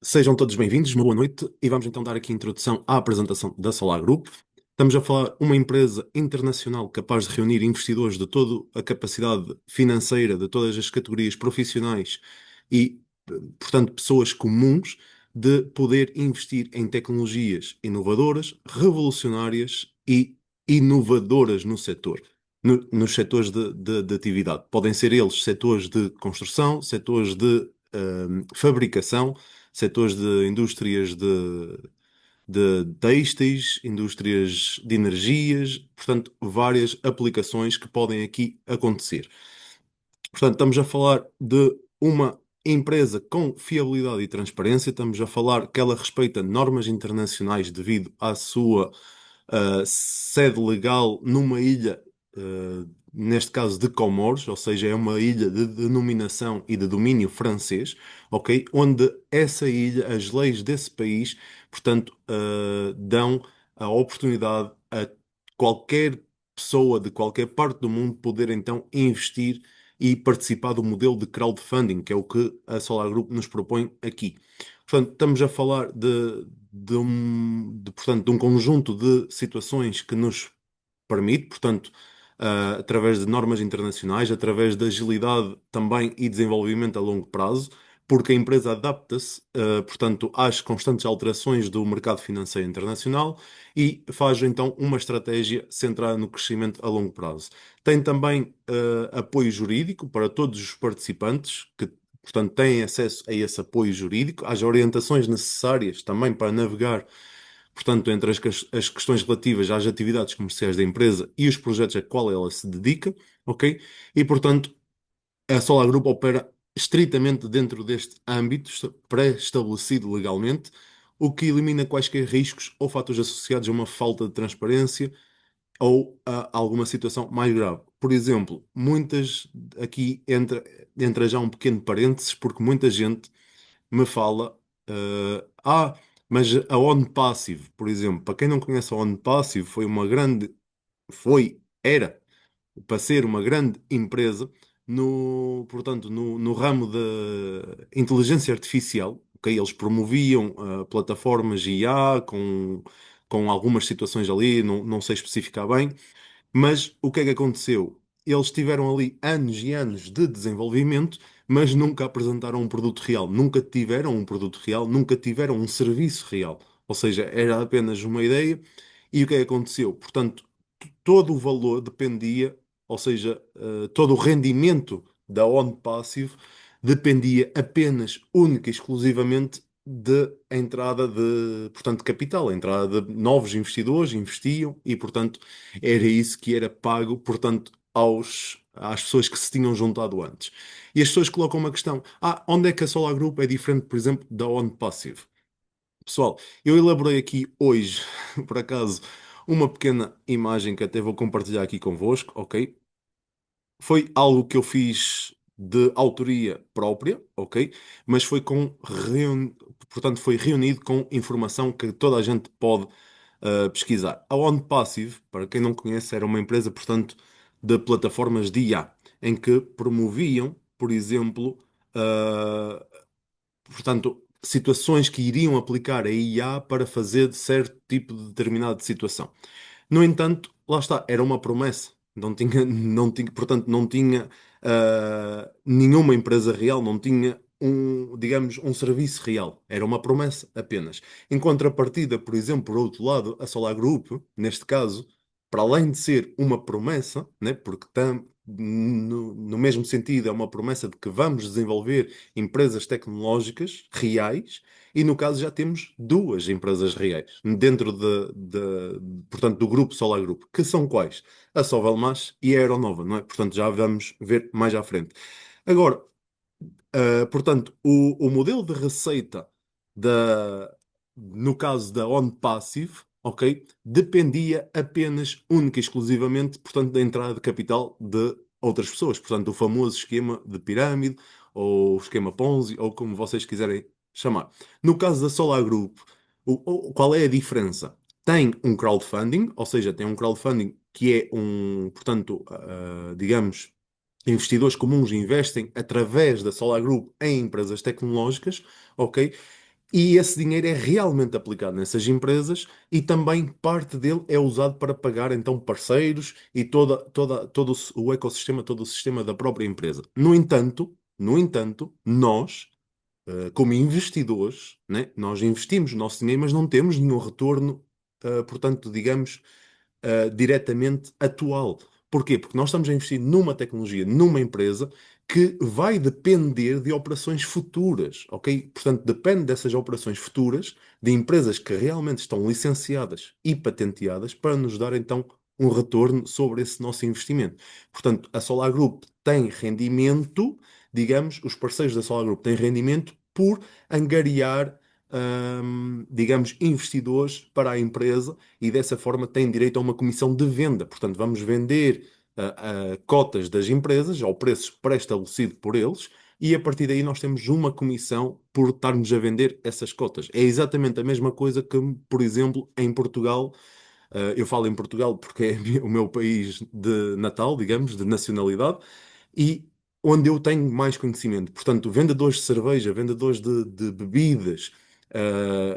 Sejam todos bem-vindos, uma boa noite, e vamos então dar aqui introdução à apresentação da Solar Group. Estamos a falar uma empresa internacional capaz de reunir investidores de toda a capacidade financeira, de todas as categorias profissionais e, portanto, pessoas comuns, de poder investir em tecnologias inovadoras, revolucionárias e inovadoras no setor, nos setores de atividade. Podem ser eles setores de construção, setores de fabricação, setores de indústrias de têxteis, indústrias de energias, portanto, várias aplicações que podem aqui acontecer. Portanto, estamos a falar de uma empresa com fiabilidade e transparência, estamos a falar que ela respeita normas internacionais devido à sua sede legal numa ilha, neste caso de Comores, ou seja, é uma ilha de denominação e de domínio francês, ok? Onde essa ilha, as leis desse país, portanto, dão a oportunidade a qualquer pessoa de qualquer parte do mundo poder então investir e participar do modelo de crowdfunding, que é o que a Solar Group nos propõe aqui. Portanto, estamos a falar portanto, de um conjunto de situações que nos permite, portanto, através de normas internacionais, através de agilidade também e desenvolvimento a longo prazo, porque a empresa adapta-se, portanto, às constantes alterações do mercado financeiro internacional e faz então uma estratégia centrada no crescimento a longo prazo. Tem também apoio jurídico para todos os participantes que, portanto, têm acesso a esse apoio jurídico, às orientações necessárias também para navegar, portanto, entre as questões relativas às atividades comerciais da empresa e os projetos a qual ela se dedica, ok? E, portanto, a Solar Group opera estritamente dentro deste âmbito pré-estabelecido legalmente, o que elimina quaisquer riscos ou fatores associados a uma falta de transparência ou a alguma situação mais grave. Por exemplo, aqui entra já um pequeno parênteses, porque muita gente me fala, mas a OnPassive, por exemplo, para quem não conhece a OnPassive, era para ser uma grande empresa portanto, no ramo da inteligência artificial, ok? Eles promoviam plataformas IA com algumas situações ali, não sei especificar bem, mas o que é que aconteceu? Eles tiveram ali anos e anos de desenvolvimento, mas nunca apresentaram um produto real, nunca tiveram um produto real, nunca tiveram um serviço real. Ou seja, era apenas uma ideia. E o que é que aconteceu? Portanto, todo o valor dependia, ou seja, todo o rendimento da On Passive dependia apenas, única e exclusivamente da entrada portanto, de capital, a entrada de novos investidores, investiam e, portanto, era isso que era pago, portanto, às pessoas que se tinham juntado antes. E as pessoas colocam uma questão: onde é que a Solar Group é diferente, por exemplo, da On Passive? Pessoal, eu elaborei aqui hoje, por acaso, uma pequena imagem que até vou compartilhar aqui convosco, ok? Foi algo que eu fiz de autoria própria, ok? Mas portanto, foi reunido com informação que toda a gente pode pesquisar. A OnPassive, para quem não conhece, era uma empresa, portanto, de plataformas de IA, em que promoviam, por exemplo, uh, portanto, situações que iriam aplicar a IA para fazer certo tipo de determinada situação. No entanto, lá está, era uma promessa. Portanto, não tinha nenhuma empresa real, não tinha digamos, um serviço real. Era uma promessa apenas. Em contrapartida, por exemplo, por outro lado, a Solar Group, neste caso, para além de ser uma promessa, né, porque no mesmo sentido é uma promessa de que vamos desenvolver empresas tecnológicas reais, e no caso já temos duas empresas reais dentro portanto, do grupo Solar Group, que são quais? A Sovelmash e a Aeronova, não é? Portanto, já vamos ver mais à frente. Agora, portanto, o modelo de receita no caso da OnPassive, ok, dependia apenas, única e exclusivamente, portanto, da entrada de capital de outras pessoas. Portanto, o famoso esquema de pirâmide, ou esquema Ponzi, ou como vocês quiserem chamar. No caso da Solar Group, qual é a diferença? Tem um crowdfunding, ou seja, tem um crowdfunding que é portanto, digamos, investidores comuns investem através da Solar Group em empresas tecnológicas, ok? E esse dinheiro é realmente aplicado nessas empresas e também parte dele é usado para pagar então parceiros e todo o ecossistema, todo o sistema da própria empresa. No entanto, nós, como investidores, né, nós investimos o nosso dinheiro, mas não temos nenhum retorno, portanto, digamos, diretamente atual. Porquê? Porque nós estamos a investir numa tecnologia, numa empresa que vai depender de operações futuras, ok? Portanto, depende dessas operações futuras, de empresas que realmente estão licenciadas e patenteadas para nos dar então um retorno sobre esse nosso investimento. Portanto, a Solar Group tem rendimento, digamos, os parceiros da Solar Group têm rendimento por angariar, digamos, investidores para a empresa e dessa forma têm direito a uma comissão de venda. Portanto, vamos vender cotas das empresas ao preço pré-estabelecido por eles e a partir daí nós temos uma comissão por estarmos a vender essas cotas. É exatamente a mesma coisa que, por exemplo, em Portugal. Eu falo em Portugal porque é o meu país de natal, digamos, de nacionalidade, e onde eu tenho mais conhecimento. Portanto, vendedores de cerveja, vendedores de bebidas,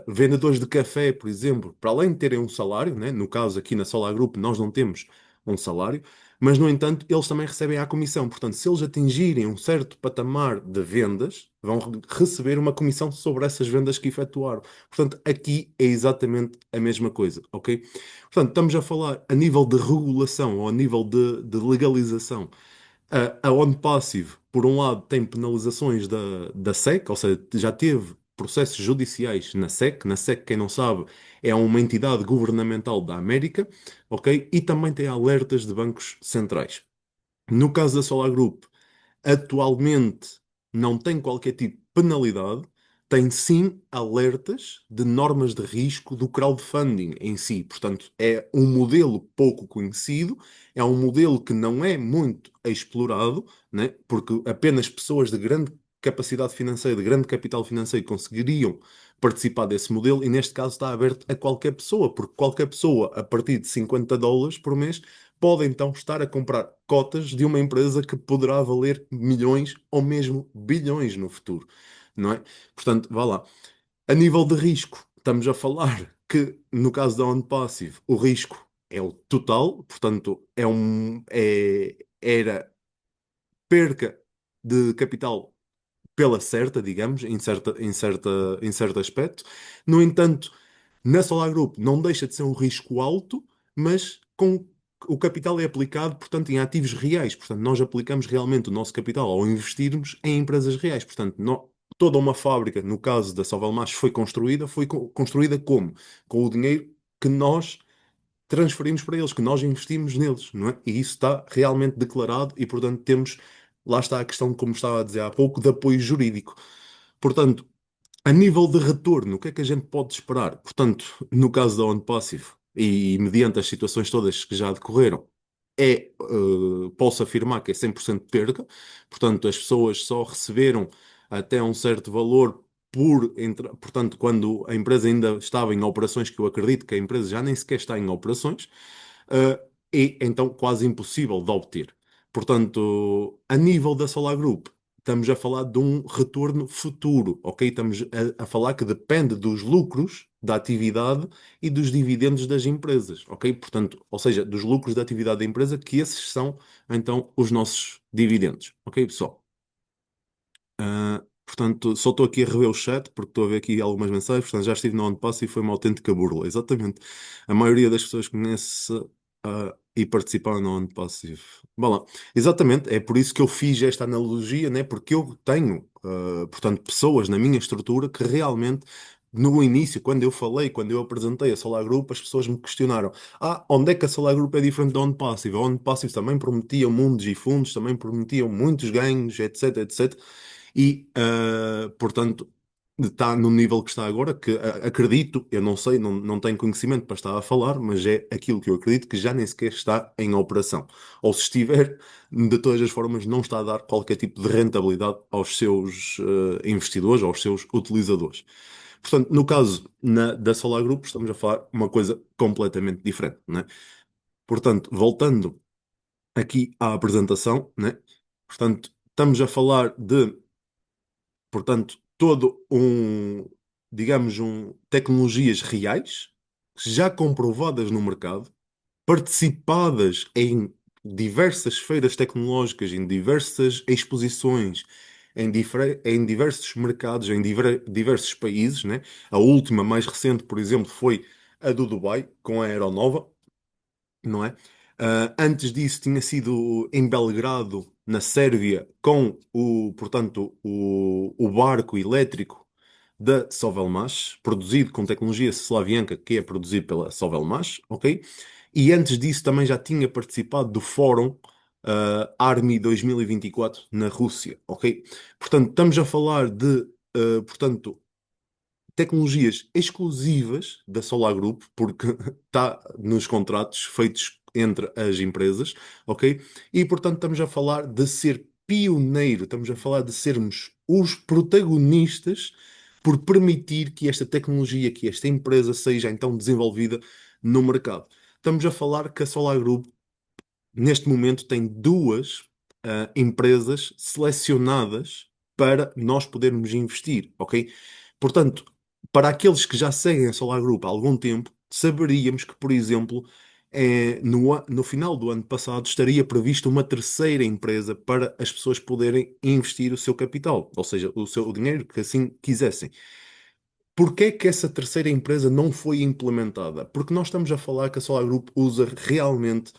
vendedores de café, por exemplo, para além de terem um salário, né? No caso aqui na Solar Group nós não temos um salário, mas no entanto eles também recebem a comissão. Portanto, se eles atingirem um certo patamar de vendas, vão receber uma comissão sobre essas vendas que efetuaram. Portanto, aqui é exatamente a mesma coisa, ok? Portanto, estamos a falar a nível de regulação ou a nível de legalização. A OnPassive, por um lado, tem penalizações da SEC, ou seja, já teve processos judiciais na SEC. Na SEC, quem não sabe, é uma entidade governamental da América, ok? E também tem alertas de bancos centrais. No caso da Solar Group, atualmente não tem qualquer tipo de penalidade, tem sim alertas de normas de risco do crowdfunding em si. Portanto, é um modelo pouco conhecido, é um modelo que não é muito explorado, né? Porque apenas pessoas de grande capacidade financeira, de grande capital financeiro conseguiriam participar desse modelo e neste caso está aberto a qualquer pessoa, porque qualquer pessoa a partir de $50 por mês pode então estar a comprar cotas de uma empresa que poderá valer milhões ou mesmo bilhões no futuro, não é? Portanto, vá lá. A nível de risco, estamos a falar que no caso da OnPassive, o risco é o total, portanto, era perca de capital pela certa, digamos, em certo aspecto. No entanto, na Solar Group não deixa de ser um risco alto, mas com o capital é aplicado, portanto, em ativos reais. Portanto, nós aplicamos realmente o nosso capital ao investirmos em empresas reais. Portanto, toda uma fábrica, no caso da Sovelmash, foi construída como? Com o dinheiro que nós transferimos para eles, que nós investimos neles, não é? E isso está realmente declarado e, portanto, lá está a questão, como estava a dizer há pouco, de apoio jurídico. Portanto, a nível de retorno, o que é que a gente pode esperar? Portanto, no caso da OnPassive e mediante as situações todas que já decorreram, posso afirmar que é 100% de perda. Portanto, as pessoas só receberam até um certo valor portanto, quando a empresa ainda estava em operações, que eu acredito que a empresa já nem sequer está em operações, é então quase impossível de obter. Portanto, a nível da Solar Group, estamos a falar de um retorno futuro, ok? Estamos a falar que depende dos lucros da atividade e dos dividendos das empresas, ok? Portanto, ou seja, dos lucros da atividade da empresa, que esses são então os nossos dividendos, ok, pessoal? Portanto, só estou aqui a rever o chat porque estou a ver aqui algumas mensagens. Portanto, já estive no OnePass e foi uma autêntica burla. Exatamente. A maioria das pessoas conhece e participaram no OnePassive. Bom lá. Exatamente. É por isso que eu fiz esta analogia, né? Porque eu tenho, portanto, pessoas na minha estrutura que realmente. No início, quando eu falei, quando eu apresentei a Solar Group, as pessoas me questionaram: onde é que a Solar Group é diferente da OnePassive? A OnePassive também prometia mundos e fundos, também prometiam muitos ganhos, etc, etc. E, portanto, está no nível que está agora, que acredito, eu não sei, não tenho conhecimento para estar a falar, mas é aquilo que eu acredito que já nem sequer está em operação. Ou se estiver, de todas as formas, não está a dar qualquer tipo de rentabilidade aos seus investidores, aos seus utilizadores. Portanto, no caso da Solar Group, estamos a falar uma coisa completamente diferente, né? Portanto, voltando aqui à apresentação, né? Portanto, estamos a falar de portanto, todo um. digamos, tecnologias reais, já comprovadas no mercado, participadas em diversas feiras tecnológicas, em diversas exposições, em diversos mercados, em diversos países, né? A última, mais recente, por exemplo, foi a do Dubai, com a Aeronova, não é? Antes disso tinha sido em Belgrado, na Sérvia, com portanto, o barco elétrico da Sovelmash, produzido com tecnologia Slavianka, que é produzido pela Sovelmash, ok? E antes disso também já tinha participado do Fórum Army 2024 na Rússia, ok? Portanto, estamos a falar de, portanto, tecnologias exclusivas da Solar Group, porque está nos contratos feitos entre as empresas, ok? E portanto estamos a falar de ser pioneiro, estamos a falar de sermos os protagonistas por permitir que esta tecnologia, que esta empresa seja então desenvolvida no mercado. Estamos a falar que a Solar Group neste momento tem duas empresas selecionadas para nós podermos investir, ok? Portanto, para aqueles que já seguem a Solar Group há algum tempo, saberíamos que, por exemplo, no final do ano passado estaria previsto uma terceira empresa para as pessoas poderem investir o seu capital, ou seja, o dinheiro que assim quisessem. Porquê que essa terceira empresa não foi implementada? Porque nós estamos a falar que a Solar Group usa realmente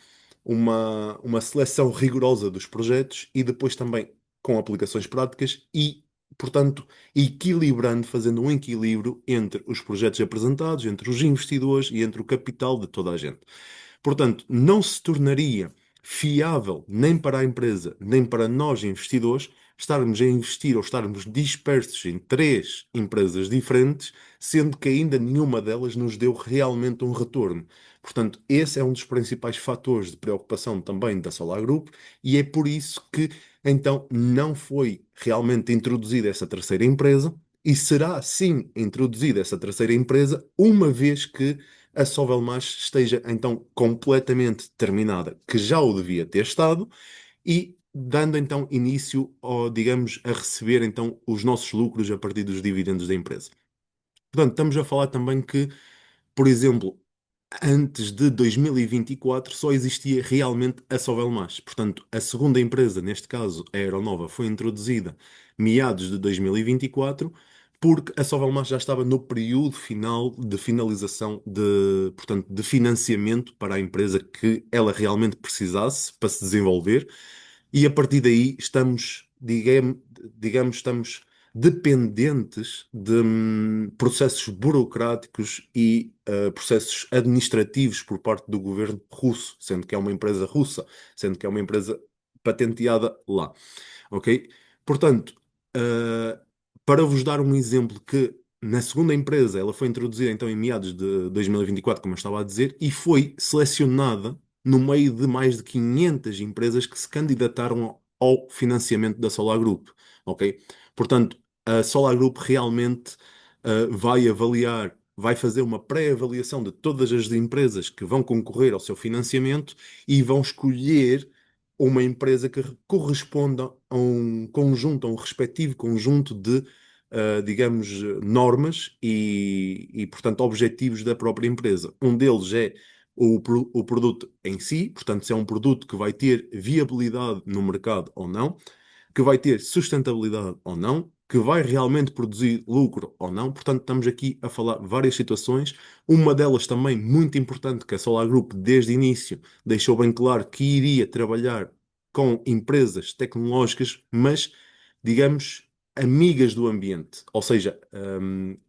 uma seleção rigorosa dos projetos e depois também com aplicações práticas e, portanto, equilibrando, fazendo um equilíbrio entre os projetos apresentados, entre os investidores e entre o capital de toda a gente. Portanto, não se tornaria fiável nem para a empresa, nem para nós investidores estarmos a investir ou estarmos dispersos em três empresas diferentes, sendo que ainda nenhuma delas nos deu realmente um retorno. Portanto, esse é um dos principais fatores de preocupação também da Solar Group e é por isso que então não foi realmente introduzida essa terceira empresa e será sim introduzida essa terceira empresa uma vez que a Sovelmash esteja então completamente terminada, que já o devia ter estado, e dando então início, digamos, a receber então os nossos lucros a partir dos dividendos da empresa. Portanto, estamos a falar também que, por exemplo, antes de 2024 só existia realmente a Sovelmash. Portanto, a segunda empresa, neste caso a Aeronova, foi introduzida meados de 2024, porque a Sovelmash já estava no período final de finalização portanto, de financiamento para a empresa que ela realmente precisasse para se desenvolver. E a partir daí estamos, digamos, estamos dependentes de processos burocráticos e processos administrativos por parte do governo russo, sendo que é uma empresa russa, sendo que é uma empresa patenteada lá, ok? Portanto, uh, para vos dar um exemplo que na segunda empresa ela foi introduzida então em meados de 2024, como eu estava a dizer, e foi selecionada no meio de mais de 500 empresas que se candidataram ao financiamento da Solar Group, ok? Portanto, a Solar Group realmente vai avaliar, vai fazer uma pré-avaliação de todas as empresas que vão concorrer ao seu financiamento e vão escolher uma empresa que corresponda a um conjunto, a um respectivo conjunto de, digamos, normas portanto, objetivos da própria empresa. Um deles é o produto em si, portanto, se é um produto que vai ter viabilidade no mercado ou não, que vai ter sustentabilidade ou não, que vai realmente produzir lucro ou não. Portanto, estamos aqui a falar várias situações. Uma delas também muito importante, que a Solar Group, desde o início, deixou bem claro que iria trabalhar com empresas tecnológicas, mas, digamos, amigas do ambiente, ou seja,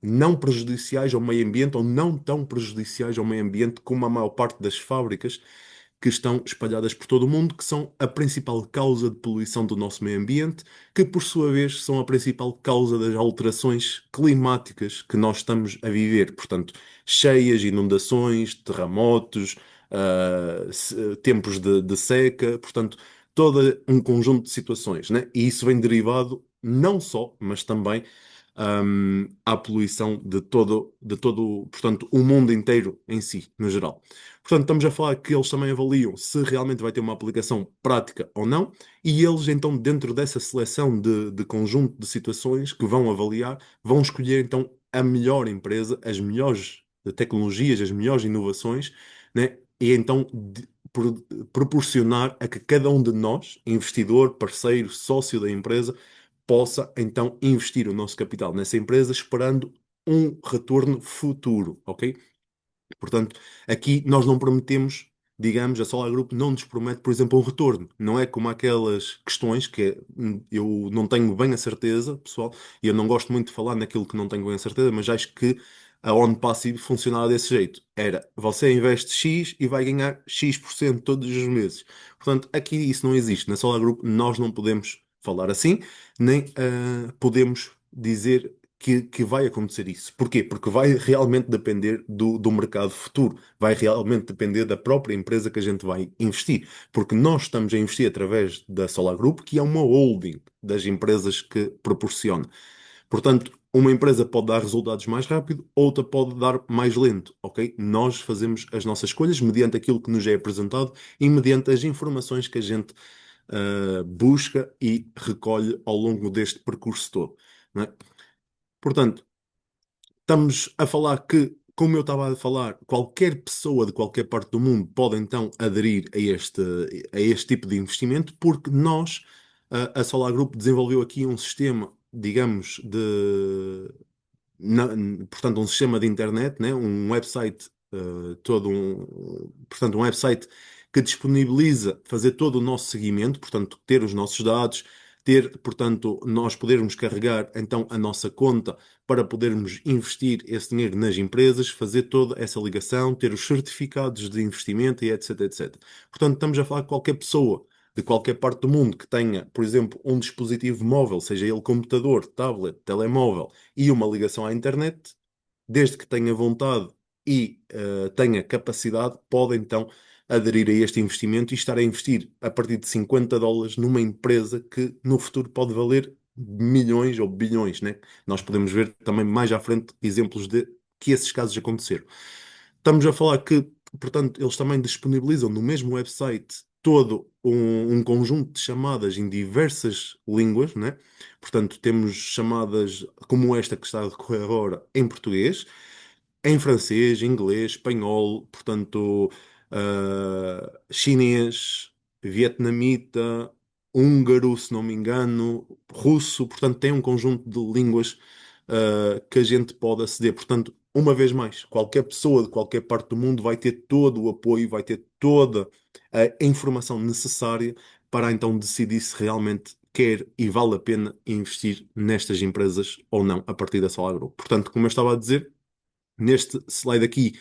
não prejudiciais ao meio ambiente ou não tão prejudiciais ao meio ambiente como a maior parte das fábricas que estão espalhadas por todo o mundo, que são a principal causa de poluição do nosso meio ambiente, que por sua vez são a principal causa das alterações climáticas que nós estamos a viver. Portanto, cheias, inundações, terremotos, tempos de seca, portanto, todo um conjunto de situações, né? E isso vem derivado não só, mas também à poluição de todo, portanto, o mundo inteiro em si, no geral. Portanto, estamos a falar que eles também avaliam se realmente vai ter uma aplicação prática ou não, e eles, então, dentro dessa seleção de conjunto de situações que vão avaliar, vão escolher, então, a melhor empresa, as melhores tecnologias, as melhores inovações, né? E então proporcionar a que cada um de nós, investidor, parceiro, sócio da empresa, possa então investir o nosso capital nessa empresa esperando um retorno futuro, ok? Portanto, aqui nós não prometemos, digamos, a Solar Group não nos promete, por exemplo, um retorno. Não é como aquelas questões que eu não tenho bem a certeza, pessoal, e eu não gosto muito de falar naquilo que não tenho bem a certeza, mas acho que a On Passive funcionava desse jeito. Era, você investe X e vai ganhar X% todos os meses. Portanto, aqui isso não existe. Na Solar Group nós não podemos falar assim, nem podemos dizer que vai acontecer isso. Porquê? Porque vai realmente depender do mercado futuro, vai realmente depender da própria empresa que a gente vai investir. Porque nós estamos a investir através da Solar Group, que é uma holding das empresas que proporciona. Portanto, uma empresa pode dar resultados mais rápido, outra pode dar mais lento, ok? Nós fazemos as nossas escolhas mediante aquilo que nos é apresentado e mediante as informações que a gente busca e recolhe ao longo deste percurso todo, não é? Portanto, estamos a falar que, como eu estava a falar, qualquer pessoa de qualquer parte do mundo pode então aderir a este tipo de investimento, porque nós, a Solar Group, desenvolveu aqui um sistema, digamos, na- portanto, um sistema de internet, né? Um website, portanto, um website que disponibiliza fazer todo o nosso seguimento, portanto, ter os nossos dados, ter, portanto, nós podermos carregar então a nossa conta para podermos investir esse dinheiro nas empresas, fazer toda essa ligação, ter os certificados de investimento e etc, etc. Portanto, estamos a falar que qualquer pessoa de qualquer parte do mundo que tenha, por exemplo, um dispositivo móvel, seja ele computador, tablet, telemóvel, e uma ligação à internet, desde que tenha vontade e tenha capacidade, pode então aderir a este investimento e estar a investir a partir de US$ 50 numa empresa que no futuro pode valer milhões ou bilhões, né? Nós podemos ver também mais à frente exemplos de que esses casos aconteceram. Estamos a falar que, portanto, eles também disponibilizam no mesmo website todo um conjunto de chamadas em diversas línguas, né? Portanto, temos chamadas como esta que está a decorrer agora em português, em francês, inglês, espanhol, portanto, chinês, vietnamita, húngaro, se não me engano, russo, portanto, tem um conjunto de línguas, que a gente pode aceder. Portanto, uma vez mais, qualquer pessoa de qualquer parte do mundo vai ter todo o apoio, vai ter toda a informação necessária para então decidir se realmente quer e vale a pena investir nestas empresas ou não a partir da Solar Group. Portanto, como eu estava a dizer, neste slide aqui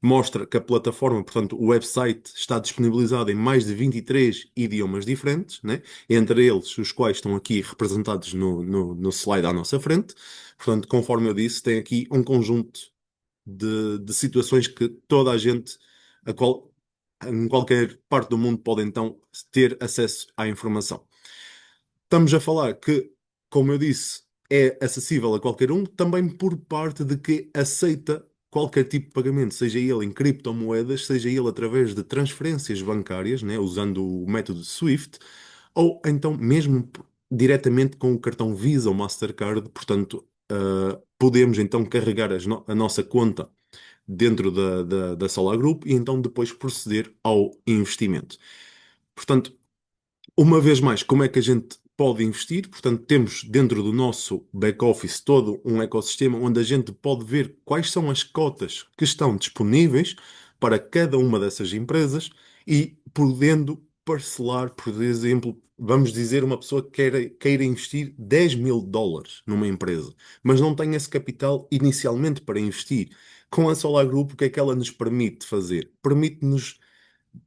mostra que a plataforma, portanto, o website está disponibilizado em mais de 23 idiomas diferentes, né? Entre eles os quais estão aqui representados no slide à nossa frente. Portanto, conforme eu disse, tem aqui um conjunto de situações que toda a gente, a qual, em qualquer parte do mundo, pode então ter acesso à informação. Estamos a falar que, como eu disse, é acessível a qualquer um, também por parte de que aceita qualquer tipo de pagamento, seja ele em criptomoedas, seja ele através de transferências bancárias, né, usando o método SWIFT, ou então mesmo diretamente com o cartão Visa ou Mastercard. Portanto, podemos então carregar a nossa conta dentro da Solar Group e então depois proceder ao investimento. Portanto, uma vez mais, como é que a gente pode investir? Portanto, temos dentro do nosso back-office todo um ecossistema onde a gente pode ver quais são as cotas que estão disponíveis para cada uma dessas empresas e podendo parcelar, por exemplo, vamos dizer, uma pessoa que queira investir US$ 10.000 numa empresa, mas não tem esse capital inicialmente para investir. Com a Solar Group, o que é que ela nos permite fazer? Permite-nos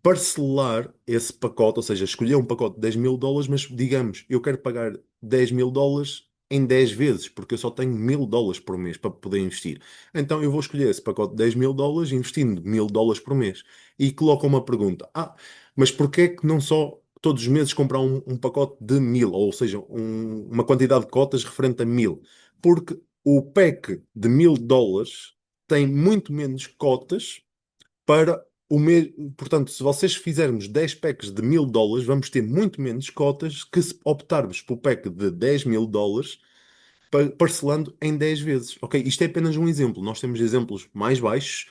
parcelar esse pacote, ou seja, escolher um pacote de US$ 10.000, mas digamos, eu quero pagar US$ 10.000 em 10 vezes, porque eu só tenho US$ 1.000 por mês para poder investir. Então eu vou escolher esse pacote de US$ 10.000 investindo US$ 1.000 por mês. E coloco uma pergunta: mas porquê que não só todos os meses comprar um pacote de 1.000, ou seja, uma quantidade de cotas referente a 1.000? Porque o pack de US$ 1.000 tem muito menos cotas para o mesmo. Portanto, se vocês fizermos 10 packs de US$ 1.000, vamos ter muito menos cotas que se optarmos por pack de US$ 10.000, parcelando em 10 vezes. Ok? Isto é apenas um exemplo. Nós temos exemplos mais baixos,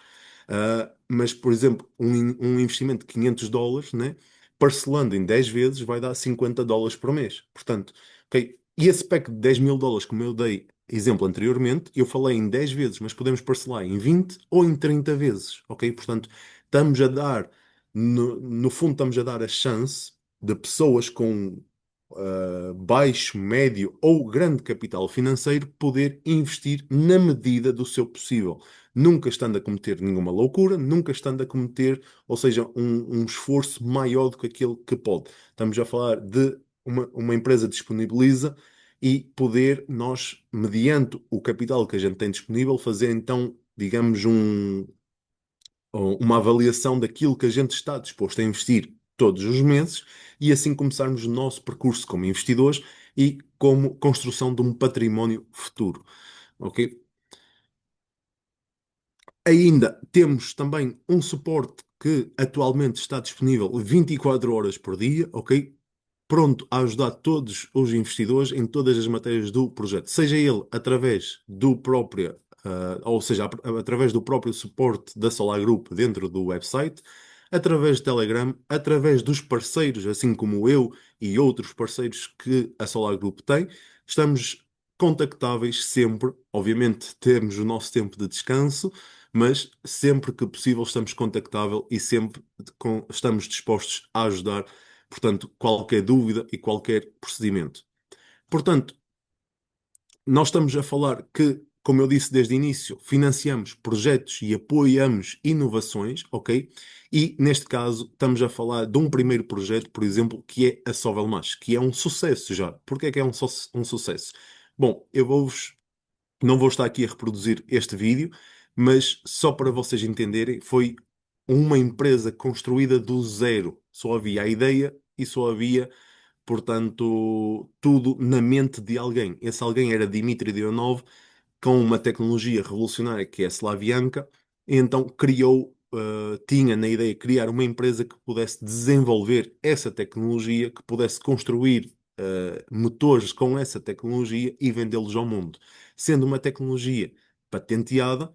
mas, por exemplo, um investimento de US$ 500, né? Parcelando em 10 vezes vai dar US$ 50 por mês. Portanto, ok? E esse pack de US$ 10.000, como eu dei exemplo anteriormente, eu falei em 10 vezes, mas podemos parcelar em 20 ou em 30 vezes. Ok? Portanto, estamos a dar, no fundo, estamos a dar a chance de pessoas com baixo, médio ou grande capital financeiro poder investir na medida do seu possível, nunca estando a cometer nenhuma loucura, nunca estando a cometer, ou seja, um esforço maior do que aquele que pode. Estamos a falar de uma empresa disponibiliza e poder nós, mediante o capital que a gente tem disponível, fazer então, digamos, ou uma avaliação daquilo que a gente está disposto a investir todos os meses e assim começarmos o nosso percurso como investidores e como construção de um património futuro. Ok? Ainda temos também um suporte que atualmente está disponível 24 horas por dia, ok? Pronto a ajudar todos os investidores em todas as matérias do projeto, seja ele através do próprio, ou seja, através do próprio suporte da Solar Group dentro do website, através do Telegram, através dos parceiros, assim como eu e outros parceiros que a Solar Group tem, estamos contactáveis sempre. Obviamente temos o nosso tempo de descanso, mas sempre que possível estamos contactáveis e sempre estamos dispostos a ajudar. Portanto, qualquer dúvida e qualquer procedimento. Portanto, nós estamos a falar que, como eu disse desde o início, financiamos projetos e apoiamos inovações, ok? E, neste caso, estamos a falar de um primeiro projeto, por exemplo, que é a Sovelmash, que é um sucesso já. Porquê é que é um sucesso? Bom, não vou estar aqui a reproduzir este vídeo, mas só para vocês entenderem, foi uma empresa construída do zero. Só havia a ideia e só havia, portanto, tudo na mente de alguém. Esse alguém era Dmitry Dionov, com uma tecnologia revolucionária que é a Slavianka, e então tinha na ideia criar uma empresa que pudesse desenvolver essa tecnologia, que pudesse construir motores com essa tecnologia e vendê-los ao mundo, sendo uma tecnologia patenteada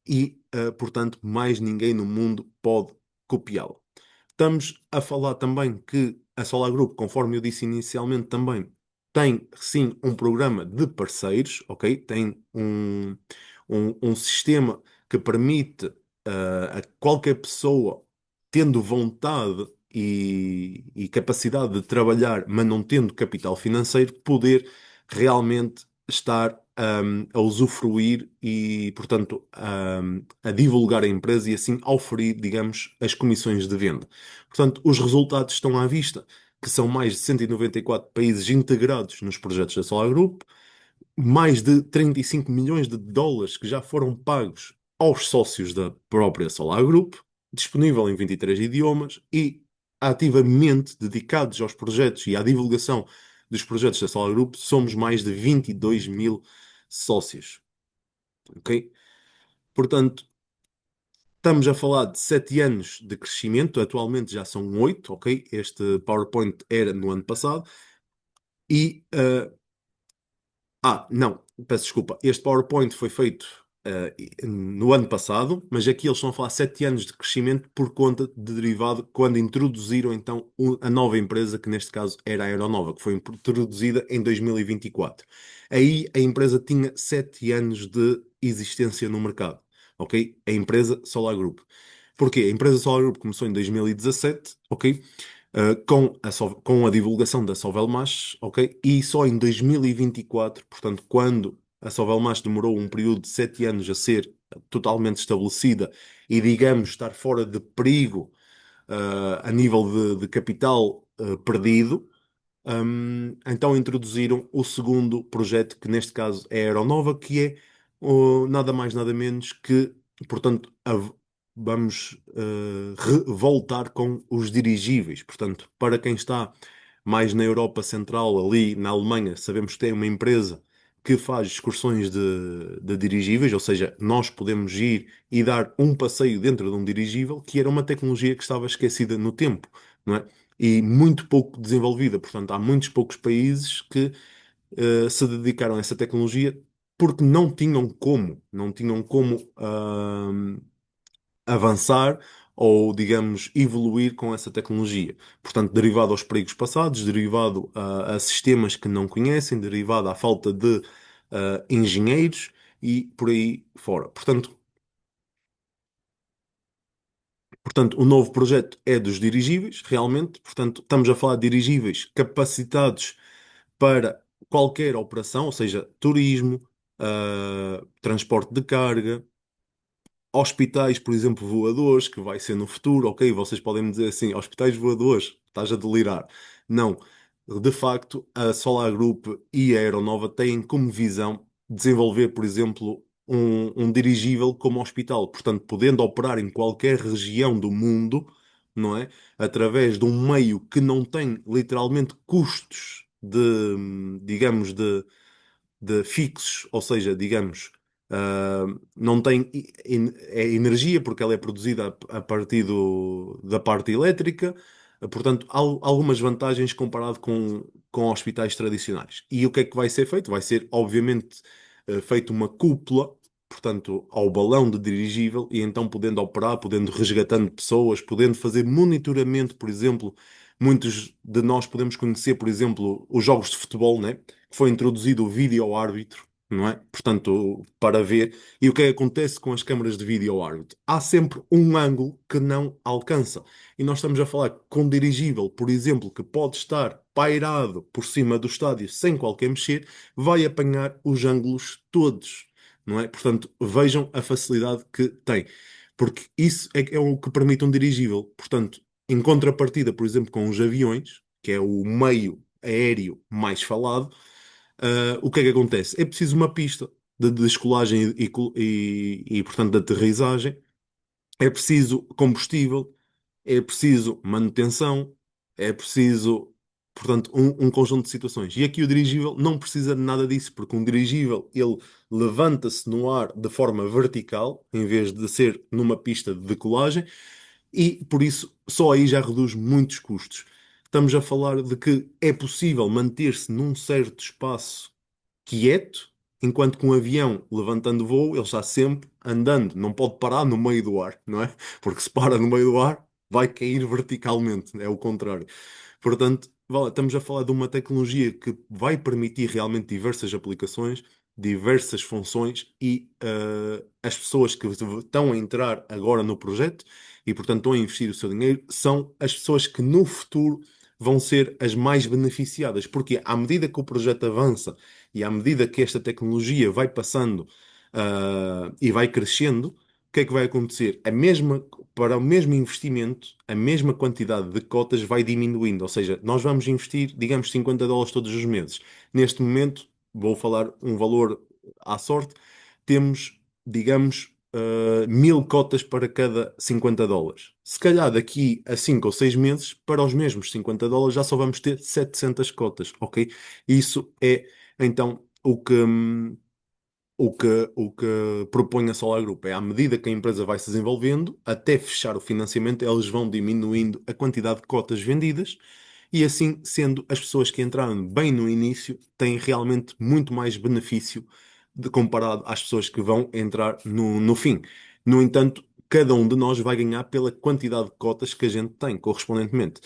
e, portanto, mais ninguém no mundo pode copiá-la. Estamos a falar também que a Solar Group, conforme eu disse inicialmente também, tem sim um programa de parceiros, ok? Tem um sistema que permite a qualquer pessoa, tendo vontade e capacidade de trabalhar, mas não tendo capital financeiro, poder realmente estar a usufruir e, portanto, a divulgar a empresa e assim oferir, digamos, as comissões de venda. Portanto, os resultados estão à vista, que são mais de 194 países integrados nos projetos da Solar Group, mais de 35 milhões de dólares que já foram pagos aos sócios da própria Solar Group, disponível em 23 idiomas e ativamente dedicados aos projetos e à divulgação dos projetos da Solar Group, somos mais de 22 mil sócios. Ok? Portanto, estamos a falar de 7 anos de crescimento, atualmente já são 8, ok? Este PowerPoint era no ano passado. E não, peço desculpa. Este PowerPoint foi feito no ano passado, mas aqui eles estão a falar 7 anos de crescimento por conta de derivado quando introduziram então a nova empresa, que neste caso era a Aeronova, que foi introduzida em 2024. Aí a empresa tinha 7 anos de existência no mercado, ok? A empresa Solar Group. Porquê? A empresa Solar Group começou em 2017, ok? Com a divulgação da Sovelmash, ok? E só em 2024, portanto, quando a Sovelmash demorou um período de 7 anos a ser totalmente estabelecida e, digamos, estar fora de perigo, a nível de capital, perdido, então introduziram o segundo projeto, que neste caso é a Aeronova, que é nada mais nada menos que, portanto, vamos voltar com os dirigíveis. Portanto, para quem está mais na Europa Central, ali na Alemanha, sabemos que tem uma empresa que faz excursões de dirigíveis, ou seja, nós podemos ir e dar um passeio dentro de um dirigível, que era uma tecnologia que estava esquecida no tempo, não é? E muito pouco desenvolvida. Portanto, há muitos poucos países que se dedicaram a essa tecnologia porque não tinham como avançar ou, digamos, evoluir com essa tecnologia. Portanto, derivado aos perigos passados, derivado a sistemas que não conhecem, derivado à falta de engenheiros e por aí fora. Portanto, o novo projeto é dos dirigíveis, realmente. Portanto, estamos a falar de dirigíveis capacitados para qualquer operação, ou seja, turismo, transporte de carga, hospitais, por exemplo, voadores, que vai ser no futuro. Ok, vocês podem me dizer assim, hospitais voadores, estás a delirar. Não. De facto, a Solar Group e a Aeronova têm como visão desenvolver, por exemplo, um dirigível como hospital. Portanto, podendo operar em qualquer região do mundo, não é? Através de um meio que não tem literalmente custos digamos, de fixos, ou seja, digamos, não tem é energia porque ela é produzida a partir da parte elétrica, portanto, há algumas vantagens comparado com hospitais tradicionais. E o que é que vai ser feito? Vai ser, obviamente, feito uma cúpula, portanto, ao balão de dirigível e então podendo operar, podendo resgatando pessoas, podendo fazer monitoramento, por exemplo. Muitos de nós podemos conhecer, por exemplo, os jogos de futebol, né? Que foi introduzido o vídeo-árbitro, não é? Portanto, para ver. E o que é que acontece com as câmaras de vídeo-árbitro? Há sempre um ângulo que não alcança. E nós estamos a falar com um dirigível, por exemplo, que pode estar pairado por cima do estádio sem qualquer mexer, vai apanhar os ângulos todos, não é? Portanto, vejam a facilidade que tem. Porque isso é o que permite um dirigível. Portanto, em contrapartida, por exemplo, com os aviões, que é o meio aéreo mais falado, o que é que acontece? É preciso uma pista de descolagem portanto, de aterrissagem, é preciso combustível, é preciso manutenção, é preciso, portanto, um conjunto de situações. E aqui o dirigível não precisa de nada disso, porque um dirigível, ele levanta-se no ar de forma vertical, em vez de ser numa pista de decolagem, e por isso só aí já reduz muitos custos. Estamos a falar de que é possível manter-se num certo espaço quieto, enquanto que um avião levantando voo, ele está sempre andando, não pode parar no meio do ar, não é? Porque se para no meio do ar, vai cair verticalmente, é o contrário. Portanto, estamos a falar de uma tecnologia que vai permitir realmente diversas aplicações, diversas funções e as pessoas que estão a entrar agora no projeto e, portanto, estão a investir o seu dinheiro são as pessoas que no futuro vão ser as mais beneficiadas, porque à medida que o projeto avança e à medida que esta tecnologia vai passando, e vai crescendo, o que é que vai acontecer? Para o mesmo investimento, a mesma quantidade de cotas vai diminuindo. Ou seja, nós vamos investir, digamos, US$ 50 todos os meses. Neste momento, vou falar um valor à sorte, temos, digamos, 1000 cotas para cada US$ 50. Se calhar daqui a 5 ou 6 meses, para os mesmos US$ 50, já só vamos ter 700 cotas, ok? Isso é então o que propõe a Solar Group é, à medida que a empresa vai se desenvolvendo, até fechar o financiamento, eles vão diminuindo a quantidade de cotas vendidas e assim, sendo as pessoas que entraram bem no início, têm realmente muito mais benefício comparado às pessoas que vão entrar no fim. No entanto, cada um de nós vai ganhar pela quantidade de cotas que a gente tem, correspondentemente.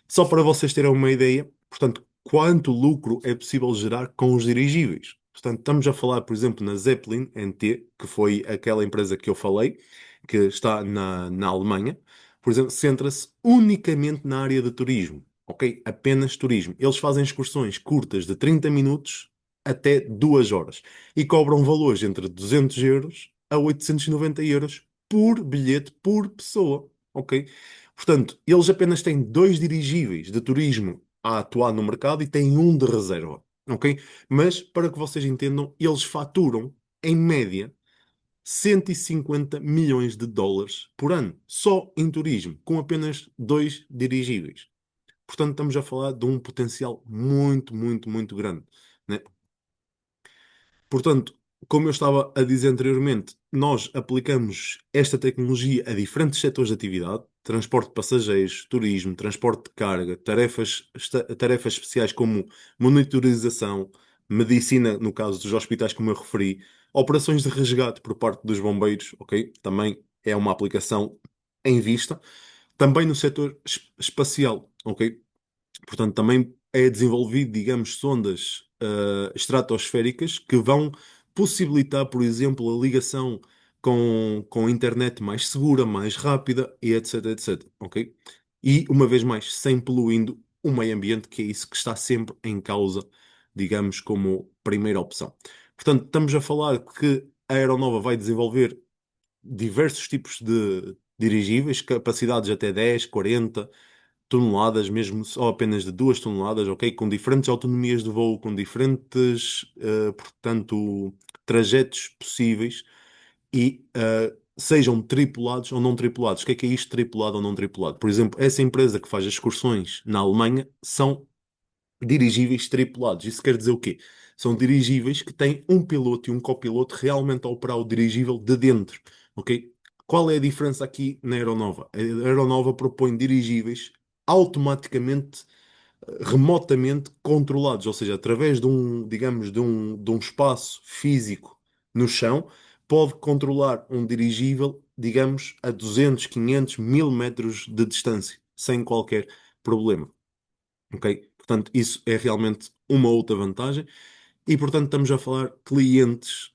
Só para vocês terem uma ideia, portanto, quanto lucro é possível gerar com os dirigíveis? Portanto, estamos a falar, por exemplo, na Zeppelin NT, que foi aquela empresa que eu falei, que está na Alemanha. Por exemplo, centra-se unicamente na área de turismo. Ok? Apenas turismo. Eles fazem excursões curtas de 30 minutos até 2 horas e cobram valores entre 200 euros a 890 euros por bilhete por pessoa. Ok? Portanto, eles apenas têm dois dirigíveis de turismo a atuar no mercado e têm um de reserva. Ok? Mas, para que vocês entendam, eles faturam, em média, 150 milhões de dólares por ano, só em turismo, com apenas dois dirigíveis. Portanto, estamos a falar de um potencial muito, muito, muito grande, né? Portanto, como eu estava a dizer anteriormente, nós aplicamos esta tecnologia a diferentes setores de atividade, transporte de passageiros, turismo, transporte de carga, tarefas especiais como monitorização, medicina, no caso dos hospitais, como eu referi, operações de resgate por parte dos bombeiros, ok? Também é uma aplicação em vista. Também no setor espacial, ok? Portanto, também é desenvolvido, digamos, sondas estratosféricas que vão possibilitar, por exemplo, a ligação com a internet mais segura, mais rápida e etc, etc, ok? E, uma vez mais, sem poluindo o meio ambiente, que é isso que está sempre em causa, digamos, como primeira opção. Portanto, estamos a falar que a Aeronova vai desenvolver diversos tipos de dirigíveis, capacidades até 10, 40 toneladas, mesmo só apenas de 2 toneladas, ok? Com diferentes autonomias de voo, com diferentes, portanto, trajetos possíveis e sejam tripulados ou não tripulados. O que é isto, tripulado ou não tripulado? Por exemplo, essa empresa que faz as excursões na Alemanha são dirigíveis tripulados. Isso quer dizer o quê? São dirigíveis que têm um piloto e um copiloto realmente a operar o dirigível de dentro, ok? Qual é a diferença aqui na Aeronova? A Aeronova propõe dirigíveis automaticamente, remotamente controlados, ou seja, através de um, digamos, de um espaço físico no chão, pode controlar um dirigível, digamos, a 200, 500, 1000 metros de distância, sem qualquer problema. Ok? Portanto, isso é realmente uma outra vantagem. E, portanto, estamos a falar clientes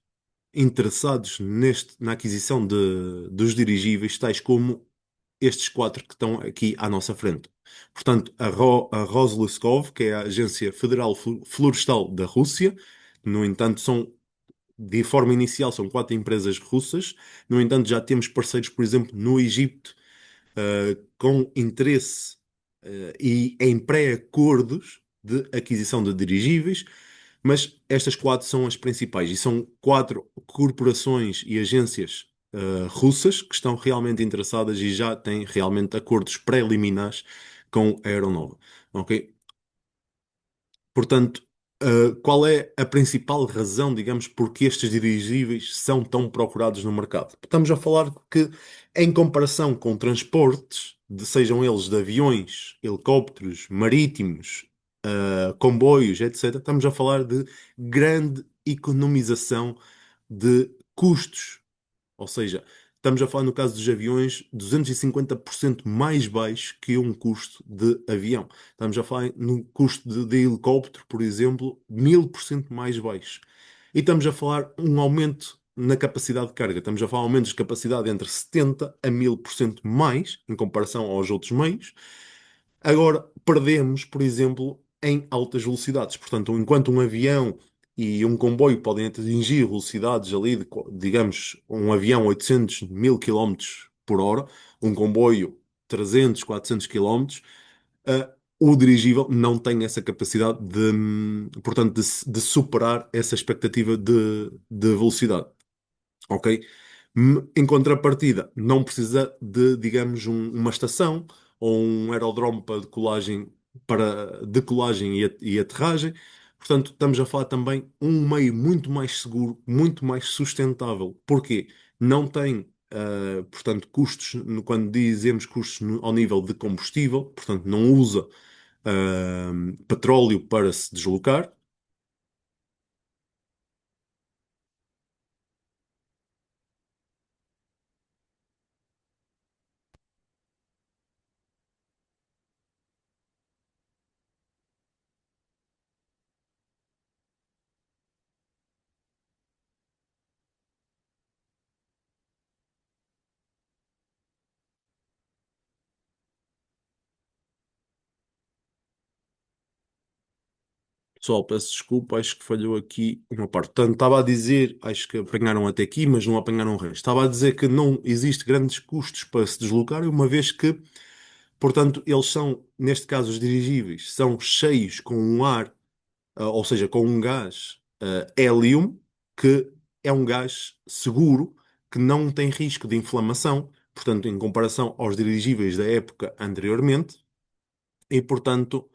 interessados na aquisição dos dirigíveis, tais como estes quatro que estão aqui à nossa frente. Portanto, a Rosleskov, que é a Agência Federal Florestal da Rússia, no entanto, de forma inicial, são quatro empresas russas. No entanto, já temos parceiros, por exemplo, no Egito, com interesse e em pré-acordos de aquisição de dirigíveis, mas estas quatro são as principais e são quatro corporações e agências russas que estão realmente interessadas e já têm realmente acordos preliminares com a Aeronova. Ok? Portanto, qual é a principal razão, digamos, porque estes dirigíveis são tão procurados no mercado? Estamos a falar que, em comparação com transportes, sejam eles de aviões, helicópteros, marítimos, comboios, etc., estamos a falar de grande economização de custos, ou seja, estamos a falar no caso dos aviões 250% mais baixo que um custo de avião. Estamos a falar no custo de helicóptero, por exemplo, 1000% mais baixo. E estamos a falar um aumento na capacidade de carga. Estamos a falar aumentos de capacidade entre 70 a 1000% mais em comparação aos outros meios. Agora, perdemos, por exemplo, em altas velocidades. Portanto, enquanto um avião e um comboio podem atingir velocidades ali de, digamos, um avião 800, 1000 quilómetros por hora, um comboio 300, 400 quilómetros, o dirigível não tem essa capacidade portanto, de superar essa expectativa de velocidade. Ok? Em contrapartida, não precisa de, digamos, uma estação ou um aeródromo para decolagem e aterragem. Portanto, estamos a falar também um meio muito mais seguro, muito mais sustentável. Porquê? Não tem, portanto, custos, quando dizemos custos ao nível de combustível, portanto, não usa, petróleo para se deslocar. Pessoal, peço desculpa, acho que falhou aqui uma parte. Portanto, estava a dizer, acho que apanharam até aqui, mas não apanharam o resto. Estava a dizer que não existe grandes custos para se deslocar, uma vez que, portanto, eles são, neste caso, os dirigíveis, são cheios com um ar, ou seja, com um gás, hélium, que é um gás seguro, que não tem risco de inflamação, portanto, em comparação aos dirigíveis da época anteriormente, e, portanto,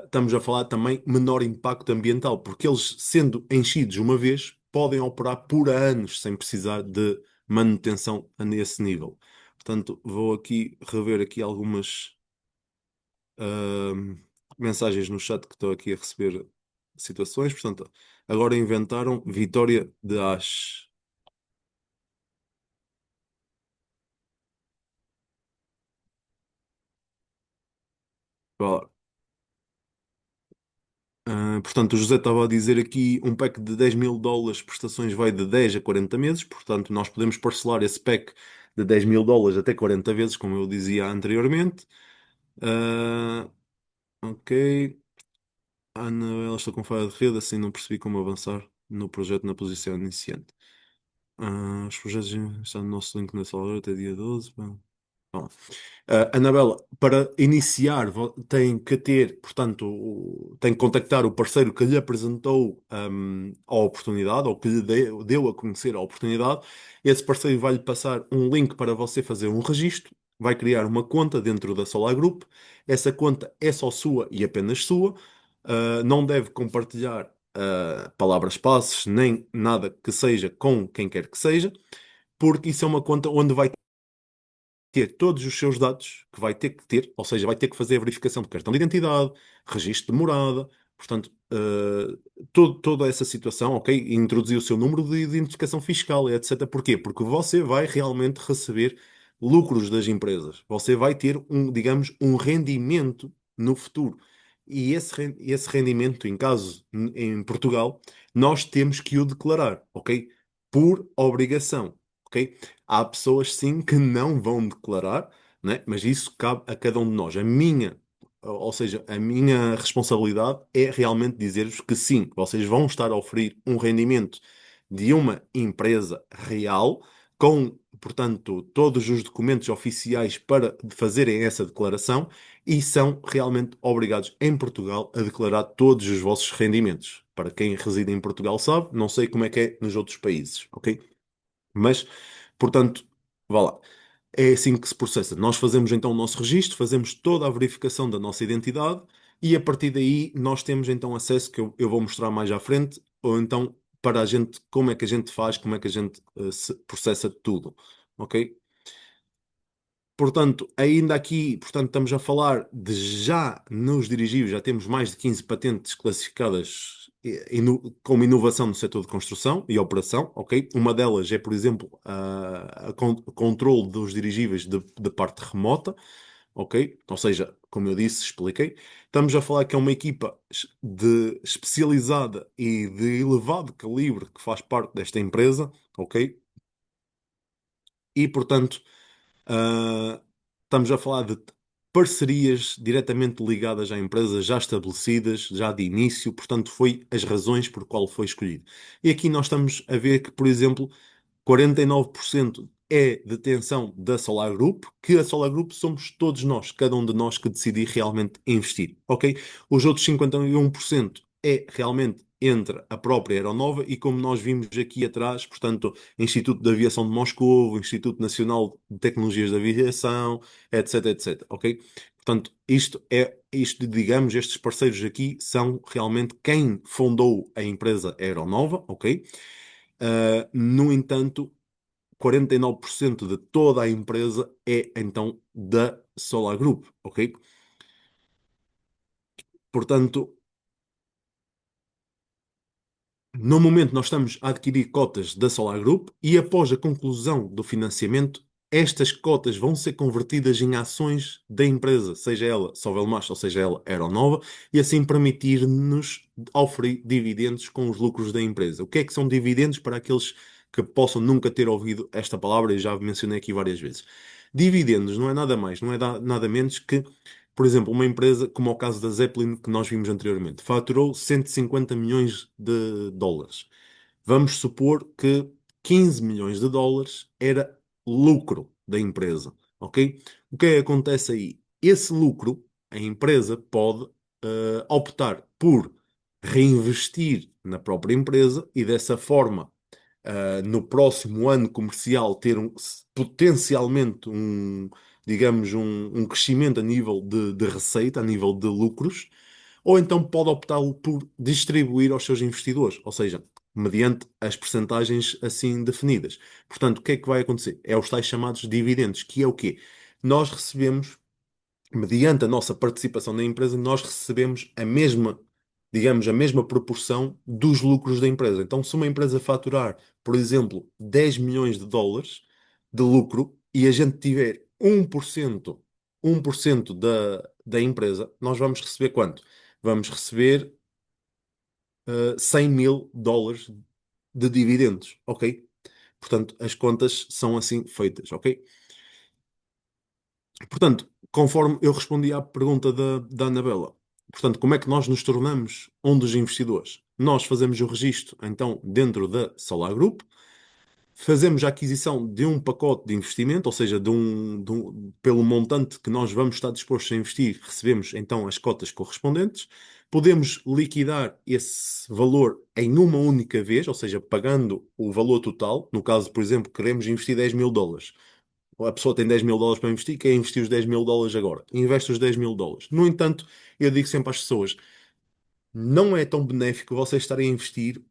estamos a falar também menor impacto ambiental, porque eles, sendo enchidos uma vez, podem operar por anos sem precisar de manutenção a nesse nível. Portanto, vou aqui rever aqui algumas ahm, mensagens no chat que estou aqui a receber situações. Portanto, agora inventaram Vitória de Ache. Portanto, o José estava a dizer aqui um pack de 10 mil dólares, prestações vai de 10 a 40 meses. Portanto, nós podemos parcelar esse pack de 10 mil dólares até 40 vezes, como eu dizia anteriormente. Ah, ok. Ana, ela está com falha de rede, assim não percebi como avançar no projeto na posição iniciante. Os projetos estão no nosso link na sala até dia 12. Bom. Anabela, para iniciar, tem que ter, portanto, tem que contactar o parceiro que lhe apresentou, a oportunidade ou que lhe deu a conhecer a oportunidade. Esse parceiro vai-lhe passar um link para você fazer um registro, vai criar uma conta dentro da Solar Group. Essa conta é só sua e apenas sua. Não deve compartilhar, palavras passes nem nada que seja com quem quer que seja, porque isso é uma conta onde vai ter todos os seus dados que vai ter que ter, ou seja, vai ter que fazer a verificação de cartão de identidade, registro de morada, portanto, toda essa situação, ok? E introduzir o seu número de identificação fiscal, etc. Porquê? Porque você vai realmente receber lucros das empresas. Você vai ter digamos, um rendimento no futuro. E esse rendimento, em caso em Portugal, nós temos que o declarar, ok? Por obrigação, ok? Há pessoas, sim, que não vão declarar, né? Mas isso cabe a cada um de nós. Ou seja, a minha responsabilidade é realmente dizer-vos que sim, vocês vão estar a oferir um rendimento de uma empresa real, com, portanto, todos os documentos oficiais para fazerem essa declaração e são realmente obrigados em Portugal a declarar todos os vossos rendimentos. Para quem reside em Portugal sabe, não sei como é que é nos outros países, ok? Mas, portanto, vá lá. É assim que se processa. Nós fazemos então o nosso registro, fazemos toda a verificação da nossa identidade e a partir daí nós temos então acesso, que eu vou mostrar mais à frente, ou então para a gente, como é que a gente faz, como é que a gente se processa tudo. Ok? Portanto, ainda aqui, portanto, estamos a falar de já nos dirigíveis, já temos mais de 15 patentes classificadas como inovação no setor de construção e operação, ok? Uma delas é, por exemplo, controle dos dirigíveis de parte remota, ok? Ou seja, como eu disse, expliquei. Estamos a falar que é uma equipa especializada e de elevado calibre que faz parte desta empresa, ok? E, portanto, Uh, estamos a falar de parcerias diretamente ligadas à empresa, já estabelecidas, já de início, portanto, foi as razões por qual foi escolhido. E aqui nós estamos a ver que, por exemplo, 49% é detenção da Solar Group, que a Solar Group somos todos nós, cada um de nós que decidir realmente investir, ok? Os outros 51% é realmente entre a própria Aeronova e como nós vimos aqui atrás, portanto, Instituto de Aviação de Moscovo, Instituto Nacional de Tecnologias da Aviação, etc, etc, ok? Portanto, digamos, estes parceiros aqui são realmente quem fundou a empresa Aeronova, ok? No entanto, 49% de toda a empresa é então da Solar Group, ok? Portanto, no momento, nós estamos a adquirir cotas da Solar Group e, após a conclusão do financiamento, estas cotas vão ser convertidas em ações da empresa, seja ela Sovelmash ou seja ela Aeronova, e assim permitir-nos oferir dividendos com os lucros da empresa. O que são dividendos para aqueles que possam nunca ter ouvido esta palavra e já mencionei aqui várias vezes? Dividendos não é nada mais, não é nada menos que, por exemplo, uma empresa, como é o caso da Zeppelin que nós vimos anteriormente, faturou 150 milhões de dólares. Vamos supor que 15 milhões de dólares era lucro da empresa, ok? O que é que acontece aí? Esse lucro, a empresa pode optar por reinvestir na própria empresa e dessa forma no próximo ano comercial ter potencialmente digamos, um crescimento a nível de receita, a nível de lucros, ou então pode optar por distribuir aos seus investidores, ou seja, mediante as percentagens assim definidas. Portanto, o que é que vai acontecer? É os tais chamados dividendos, que é o quê? Nós recebemos, mediante a nossa participação na empresa, nós recebemos a mesma. digamos, a mesma proporção dos lucros da empresa. Então, se uma empresa faturar, por exemplo, 10 milhões de dólares de lucro e a gente tiver 1% da empresa, nós vamos receber quanto? Vamos receber 100 mil dólares de dividendos, ok? Portanto, as contas são assim feitas, ok? Portanto, conforme eu respondi à pergunta da Anabela, portanto, como é que nós nos tornamos um dos investidores? Nós fazemos o registro, então, dentro da Solar Group, fazemos a aquisição de um pacote de investimento, ou seja, pelo montante que nós vamos estar dispostos a investir, recebemos então as cotas correspondentes. Podemos liquidar esse valor em uma única vez, ou seja, pagando o valor total. No caso, por exemplo, queremos investir 10 mil dólares. A pessoa tem 10 mil dólares para investir, quer investir os 10 mil dólares agora. Investe os 10 mil dólares. No entanto, eu digo sempre às pessoas: não é tão benéfico vocês estarem a investir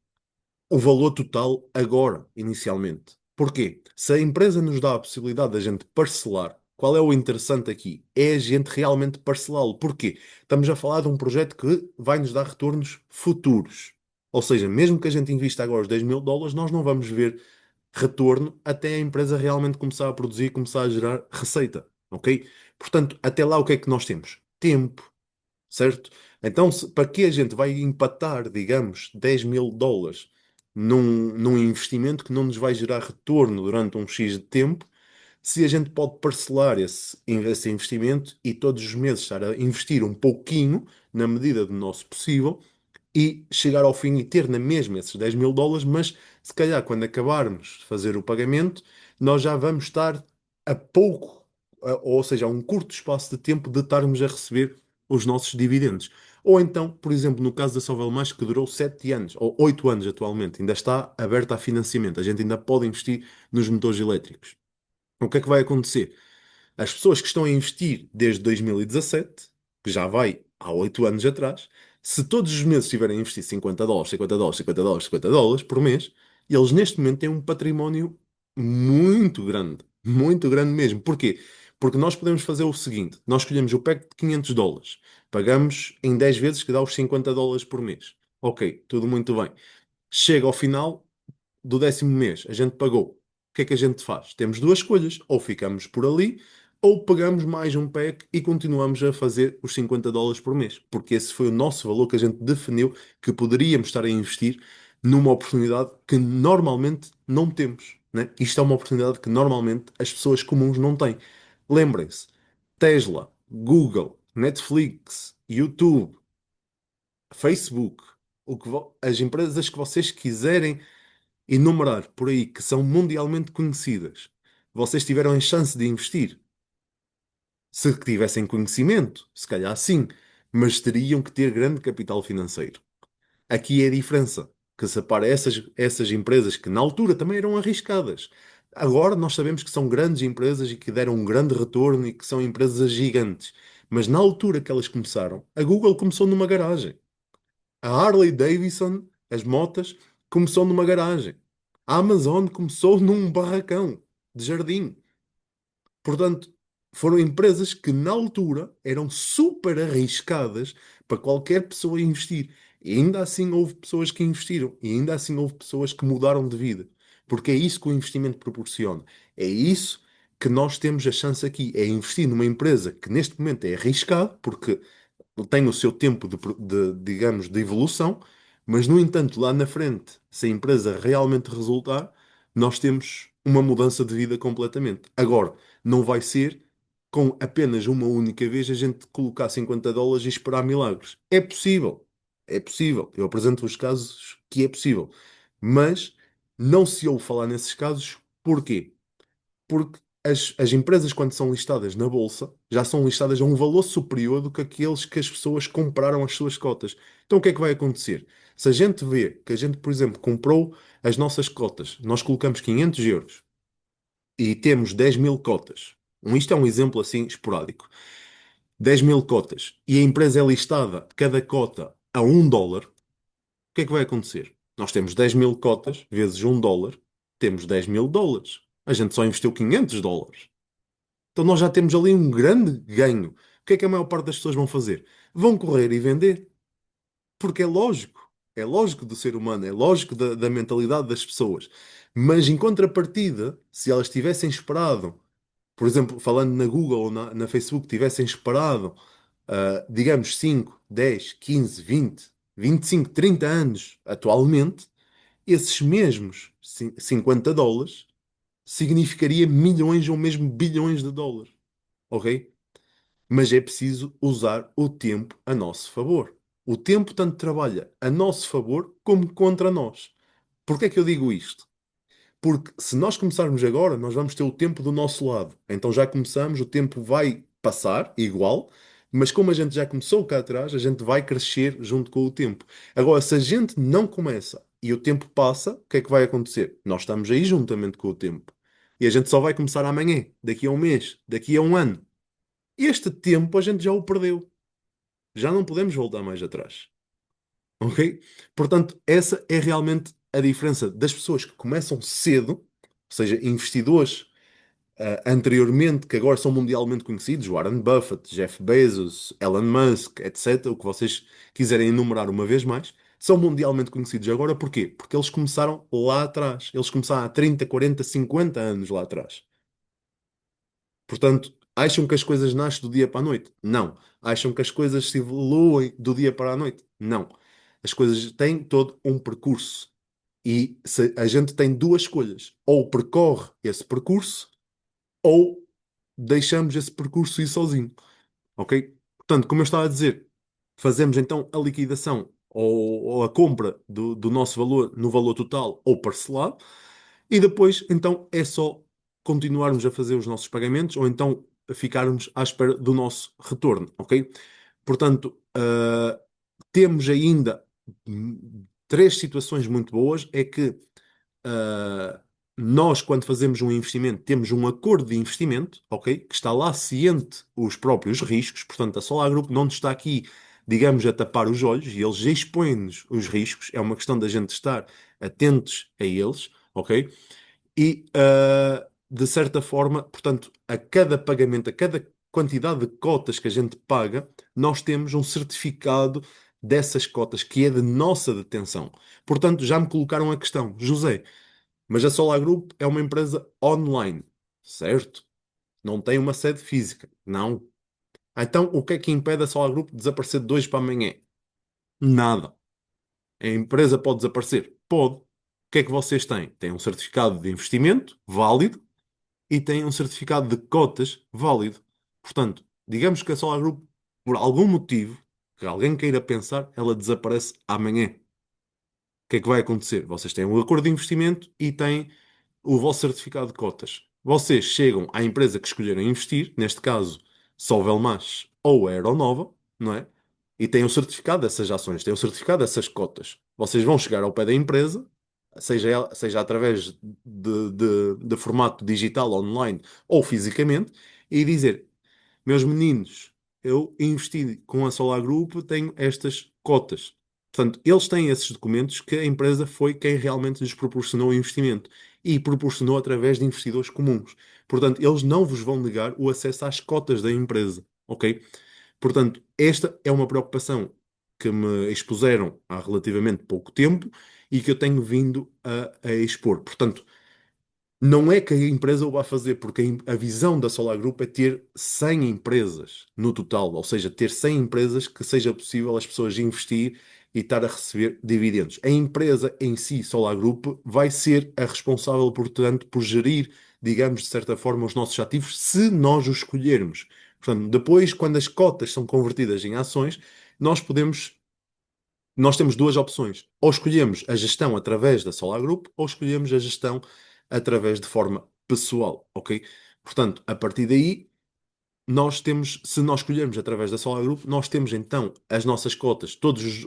o valor total agora, inicialmente. Porquê? Se a empresa nos dá a possibilidade da gente parcelar, qual é o interessante aqui? É a gente realmente parcelá-lo. Porquê? Estamos a falar de um projeto que vai nos dar retornos futuros. Ou seja, mesmo que a gente invista agora os 10 mil dólares, nós não vamos ver retorno até a empresa realmente começar a produzir, começar a gerar receita. Ok? Portanto, até lá o que é que nós temos? Tempo, certo? Então, para que a gente vai empatar, digamos, 10 mil dólares num investimento que não nos vai gerar retorno durante um X de tempo, se a gente pode parcelar esse investimento e todos os meses estar a investir um pouquinho, na medida do nosso possível, e chegar ao fim e ter na mesma esses 10 mil dólares, mas se calhar quando acabarmos de fazer o pagamento, nós já vamos estar a pouco, ou seja, a um curto espaço de tempo de estarmos a receber os nossos dividendos. Ou então, por exemplo, no caso da Sovel Mais, que durou 7 anos, ou 8 anos atualmente, ainda está aberta a financiamento, a gente ainda pode investir nos motores elétricos. O que é que vai acontecer? As pessoas que estão a investir desde 2017, que já vai há 8 anos atrás, se todos os meses estiverem a investir 50 dólares, 50 dólares, 50 dólares, 50 dólares por mês, eles neste momento têm um património muito grande mesmo. Porquê? Porque nós podemos fazer o seguinte: nós escolhemos o pack de 500 dólares, pagamos em 10 vezes que dá os 50 dólares por mês. Ok, tudo muito bem. Chega ao final do 10º mês, a gente pagou. O que é que a gente faz? Temos duas escolhas: ou ficamos por ali, ou pagamos mais um pack e continuamos a fazer os 50 dólares por mês. Porque esse foi o nosso valor que a gente definiu que poderíamos estar a investir numa oportunidade que normalmente não temos, né? Isto é uma oportunidade que normalmente as pessoas comuns não têm. Lembrem-se: Tesla, Google, Netflix, YouTube, Facebook, as empresas que vocês quiserem enumerar por aí que são mundialmente conhecidas, vocês tiveram a chance de investir? Se tivessem conhecimento, se calhar sim, mas teriam que ter grande capital financeiro. Aqui é a diferença que separa essas empresas que na altura também eram arriscadas. Agora nós sabemos que são grandes empresas e que deram um grande retorno e que são empresas gigantes. Mas na altura que elas começaram, a Google começou numa garagem. A Harley Davidson, as motas, começou numa garagem. A Amazon começou num barracão de jardim. Portanto, foram empresas que na altura eram super arriscadas para qualquer pessoa investir. E ainda assim houve pessoas que investiram. E ainda assim houve pessoas que mudaram de vida. Porque é isso que o investimento proporciona. É isso que nós temos a chance aqui. É investir numa empresa que neste momento é arriscado, porque tem o seu tempo digamos, de evolução, mas, no entanto, lá na frente, se a empresa realmente resultar, nós temos uma mudança de vida completamente. Agora, não vai ser com apenas uma única vez a gente colocar 50 dólares e esperar milagres. É possível. É possível. Eu apresento os casos que é possível. Mas não se ouve falar nesses casos. Porquê? Porque as empresas, quando são listadas na bolsa, já são listadas a um valor superior do que aqueles que as pessoas compraram as suas cotas. Então, o que é que vai acontecer? Se a gente vê que a gente, por exemplo, comprou as nossas cotas, nós colocamos 500 euros e temos 10 mil cotas. Isto é um exemplo assim esporádico. 10 mil cotas e a empresa é listada, cada cota, a 1 dólar. O que é que vai acontecer? Nós temos 10 mil cotas vezes 1 dólar, temos 10 mil dólares. A gente só investiu 500 dólares. Então nós já temos ali um grande ganho. O que é que a maior parte das pessoas vão fazer? Vão correr e vender. porque é lógico do ser humano, é lógico da mentalidade das pessoas. Mas em contrapartida, se elas tivessem esperado, por exemplo, falando na Google ou na Facebook, tivessem esperado, digamos, 5, 10, 15, 20, 25, 30 anos atualmente, esses mesmos US$ 50 significaria milhões ou mesmo bilhões de dólares, ok? Mas é preciso usar o tempo a nosso favor. O tempo tanto trabalha a nosso favor como contra nós. Porquê é que eu digo isto? Porque se nós começarmos agora, nós vamos ter o tempo do nosso lado. Então já começamos, o tempo vai passar igual, mas como a gente já começou cá atrás, a gente vai crescer junto com o tempo. Agora, se a gente não começa e o tempo passa, o que é que vai acontecer? Nós estamos aí juntamente com o tempo. E a gente só vai começar amanhã, daqui a um mês, daqui a um ano. Este tempo a gente já o perdeu. Já não podemos voltar mais atrás. Ok? Portanto, essa é realmente a diferença das pessoas que começam cedo, ou seja, investidores anteriormente que agora são mundialmente conhecidos, Warren Buffett, Jeff Bezos, Elon Musk, etc., o que vocês quiserem enumerar uma vez mais, são mundialmente conhecidos agora porquê? Porque eles começaram lá atrás. Eles começaram há 30, 40, 50 anos lá atrás. Portanto, acham que as coisas nascem do dia para a noite? Não. Acham que as coisas se evoluem do dia para a noite? Não. As coisas têm todo um percurso. E a gente tem duas escolhas. Ou percorre esse percurso, ou deixamos esse percurso ir sozinho. Ok? Portanto, como eu estava a dizer, fazemos então a liquidação ou a compra do nosso valor no valor total ou parcelado, e depois então é só continuarmos a fazer os nossos pagamentos ou então ficarmos à espera do nosso retorno. Ok? Portanto, temos ainda três situações muito boas. É que Uh, nós, quando fazemos um investimento, temos um acordo de investimento, ok? Que está lá ciente os próprios riscos. Portanto, a Solar Group não nos está aqui, digamos, a tapar os olhos e eles expõem-nos os riscos. É uma questão da gente estar atentos a eles, ok? E, de certa forma, portanto, a cada pagamento, a cada quantidade de cotas que a gente paga, nós temos um certificado dessas cotas que é de nossa detenção. Portanto, já me colocaram a questão, José. Mas a Solar Group é uma empresa online, certo? Não tem uma sede física. Não. Então, o que é que impede a Solar Group de desaparecer de hoje para amanhã? Nada. A empresa pode desaparecer? Pode. O que é que vocês têm? Têm um certificado de investimento válido e têm um certificado de cotas válido. Portanto, digamos que a Solar Group, por algum motivo, que alguém queira pensar, ela desaparece amanhã. O que é que vai acontecer? Vocês têm um acordo de investimento e têm o vosso certificado de cotas. Vocês chegam à empresa que escolheram investir, neste caso Solvelmash ou Aeronova, não é? E têm o certificado dessas ações, têm o certificado dessas cotas. Vocês vão chegar ao pé da empresa, seja através de formato digital, online ou fisicamente, e dizer: meus meninos, eu investi com a Solar Group, tenho estas cotas. Portanto, eles têm esses documentos que a empresa foi quem realmente lhes proporcionou o investimento e proporcionou através de investidores comuns. Portanto, eles não vos vão negar o acesso às cotas da empresa, ok? Portanto, esta é uma preocupação que me expuseram há relativamente pouco tempo e que eu tenho vindo a expor. Portanto, não é que a empresa o vá fazer, porque a visão da Solar Group é ter 100 empresas no total, ou seja, ter 100 empresas que seja possível as pessoas investir e estar a receber dividendos. A empresa em si, Solar Group, vai ser a responsável, portanto, por gerir, digamos, de certa forma, os nossos ativos, se nós os escolhermos. Portanto, depois, quando as cotas são convertidas em ações, nós podemos nós temos duas opções. Ou escolhemos a gestão através da Solar Group, ou escolhemos a gestão através de forma pessoal, ok? Portanto, a partir daí, nós temos, se nós escolhermos através da Solar Group, nós temos então as nossas cotas,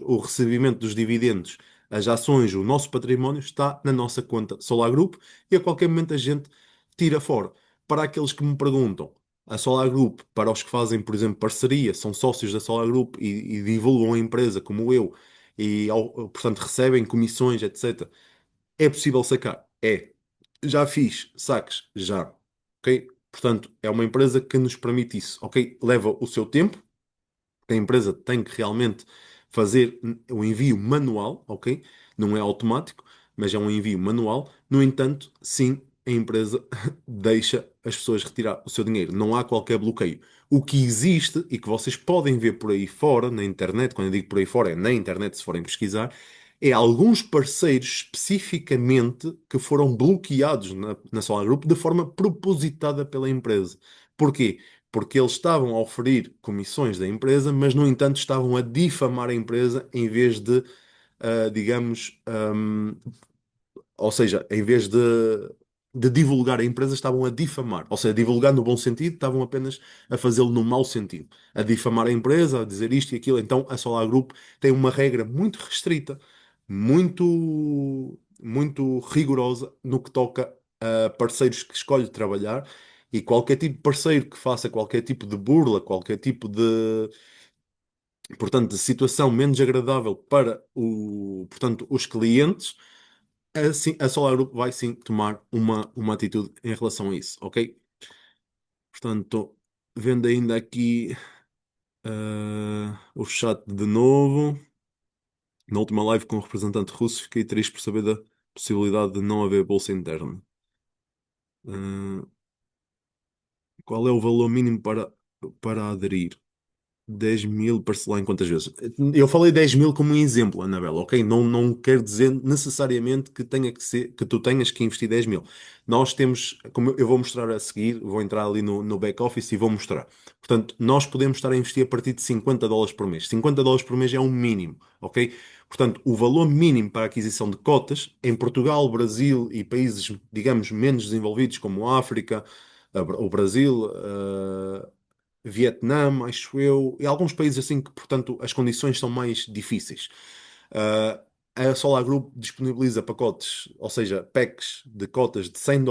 o recebimento dos dividendos, as ações, o nosso património está na nossa conta Solar Group e a qualquer momento a gente tira fora. Para aqueles que me perguntam, a Solar Group, para os que fazem, por exemplo, parceria, são sócios da Solar Group e divulgam a empresa como eu, e portanto recebem comissões, etc. É possível sacar? É. Já fiz saques? Já. Ok? Portanto, é uma empresa que nos permite isso. Ok? Leva o seu tempo, a empresa tem que realmente fazer o envio manual, ok? Não é automático, mas é um envio manual. No entanto, sim, a empresa deixa as pessoas retirar o seu dinheiro. Não há qualquer bloqueio. O que existe e que vocês podem ver por aí fora, na internet, quando eu digo por aí fora, é na internet, se forem pesquisar, é alguns parceiros especificamente que foram bloqueados na Solar Group de forma propositada pela empresa. Porquê? Porque eles estavam a oferir comissões da empresa, mas, no entanto, estavam a difamar a empresa em vez de, digamos, ou seja, em vez de divulgar a empresa, estavam a difamar. Ou seja, divulgar no bom sentido, estavam apenas a fazê-lo no mau sentido. A difamar a empresa, a dizer isto e aquilo. Então, a Solar Group tem uma regra muito restrita, muito rigorosa no que toca a parceiros que escolhe trabalhar. E qualquer tipo de parceiro que faça qualquer tipo de burla, qualquer tipo portanto, de situação menos agradável para portanto, os clientes, assim, a Solar Group vai sim tomar uma atitude em relação a isso, ok? Portanto, vendo ainda aqui o chat de novo. Na última live com o representante russo, fiquei triste por saber da possibilidade de não haver bolsa interna. Uh, qual é o valor mínimo para aderir? 10.000 parcelar em quantas vezes? Eu falei 10.000 como um exemplo, Anabela, ok? Não quer dizer necessariamente que tenha que ser, que tu tenhas que investir 10.000. Nós temos, como eu vou mostrar a seguir, vou entrar ali no back-office e vou mostrar. Portanto, nós podemos estar a investir a partir de US$ 50 por mês. US$ 50 por mês é um mínimo, ok? Portanto, o valor mínimo para a aquisição de cotas em Portugal, Brasil e países, digamos, menos desenvolvidos como a África, o Brasil, Vietnã, acho eu, e alguns países assim que, portanto, as condições são mais difíceis. Uh, a Solar Group disponibiliza pacotes, ou seja, packs de cotas de US$ 100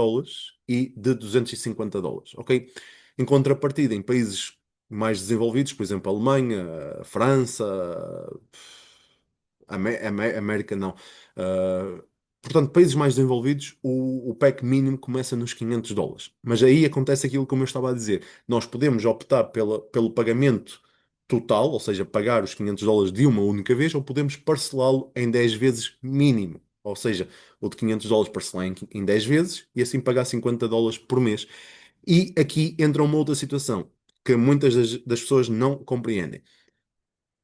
e de US$ 250, ok? Em contrapartida, em países mais desenvolvidos, por exemplo, a Alemanha, a França, América não. Uh, portanto, países mais desenvolvidos, o pack mínimo começa nos US$ 500. Mas aí acontece aquilo como eu estava a dizer. Nós podemos optar pelo pagamento total, ou seja, pagar os US$ 500 de uma única vez, ou podemos parcelá-lo em 10 vezes mínimo. Ou seja, o de US$ 500 parcelar em 10 vezes e assim pagar US$ 50 por mês. E aqui entra uma outra situação que muitas das pessoas não compreendem.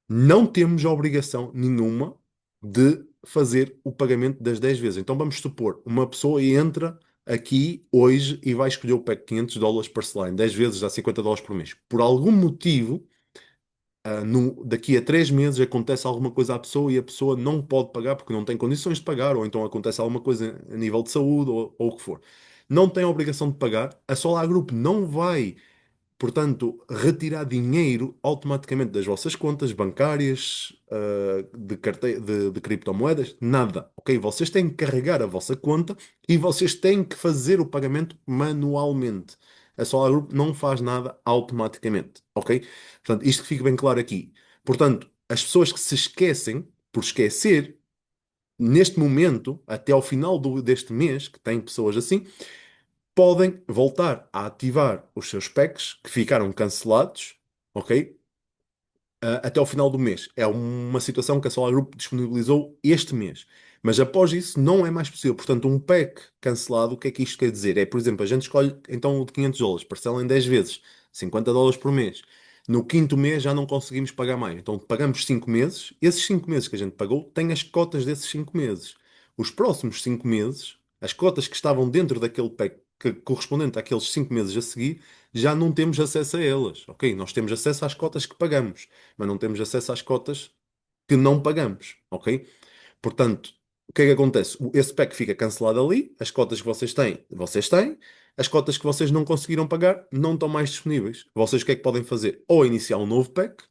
Não temos obrigação nenhuma de fazer o pagamento das 10 vezes. Então vamos supor, uma pessoa entra aqui hoje e vai escolher o pack US$ 500 parcelar em 10 vezes, dá US$ 50 por mês. Por algum motivo, daqui a 3 meses acontece alguma coisa à pessoa e a pessoa não pode pagar porque não tem condições de pagar, ou então acontece alguma coisa a nível de saúde, ou o que for. Não tem obrigação de pagar, a Solar Group não vai, portanto, retirar dinheiro automaticamente das vossas contas bancárias, de criptomoedas, nada, ok? Vocês têm que carregar a vossa conta e vocês têm que fazer o pagamento manualmente. A Solar Group não faz nada automaticamente, ok? Portanto, isto que fique bem claro aqui. Portanto, as pessoas que se esquecem, por esquecer, neste momento, até ao final deste mês, que tem pessoas assim, podem voltar a ativar os seus packs que ficaram cancelados, ok? Até ao final do mês. É uma situação que a Solar Group disponibilizou este mês. Mas após isso não é mais possível. Portanto, um pack cancelado, o que é que isto quer dizer? É, por exemplo, a gente escolhe então o de US$ 500, parcela em 10 vezes, US$ 50 por mês. No quinto mês já não conseguimos pagar mais. Então pagamos 5 meses. Esses 5 meses que a gente pagou têm as cotas desses 5 meses. Os próximos 5 meses, as cotas que estavam dentro daquele pack correspondente àqueles 5 meses a seguir, já não temos acesso a elas. Ok? Nós temos acesso às cotas que pagamos, mas não temos acesso às cotas que não pagamos, ok? Portanto, o que é que acontece? Esse pack fica cancelado ali, as cotas que vocês têm, as cotas que vocês não conseguiram pagar não estão mais disponíveis. Vocês o que é que podem fazer? Ou iniciar um novo pack,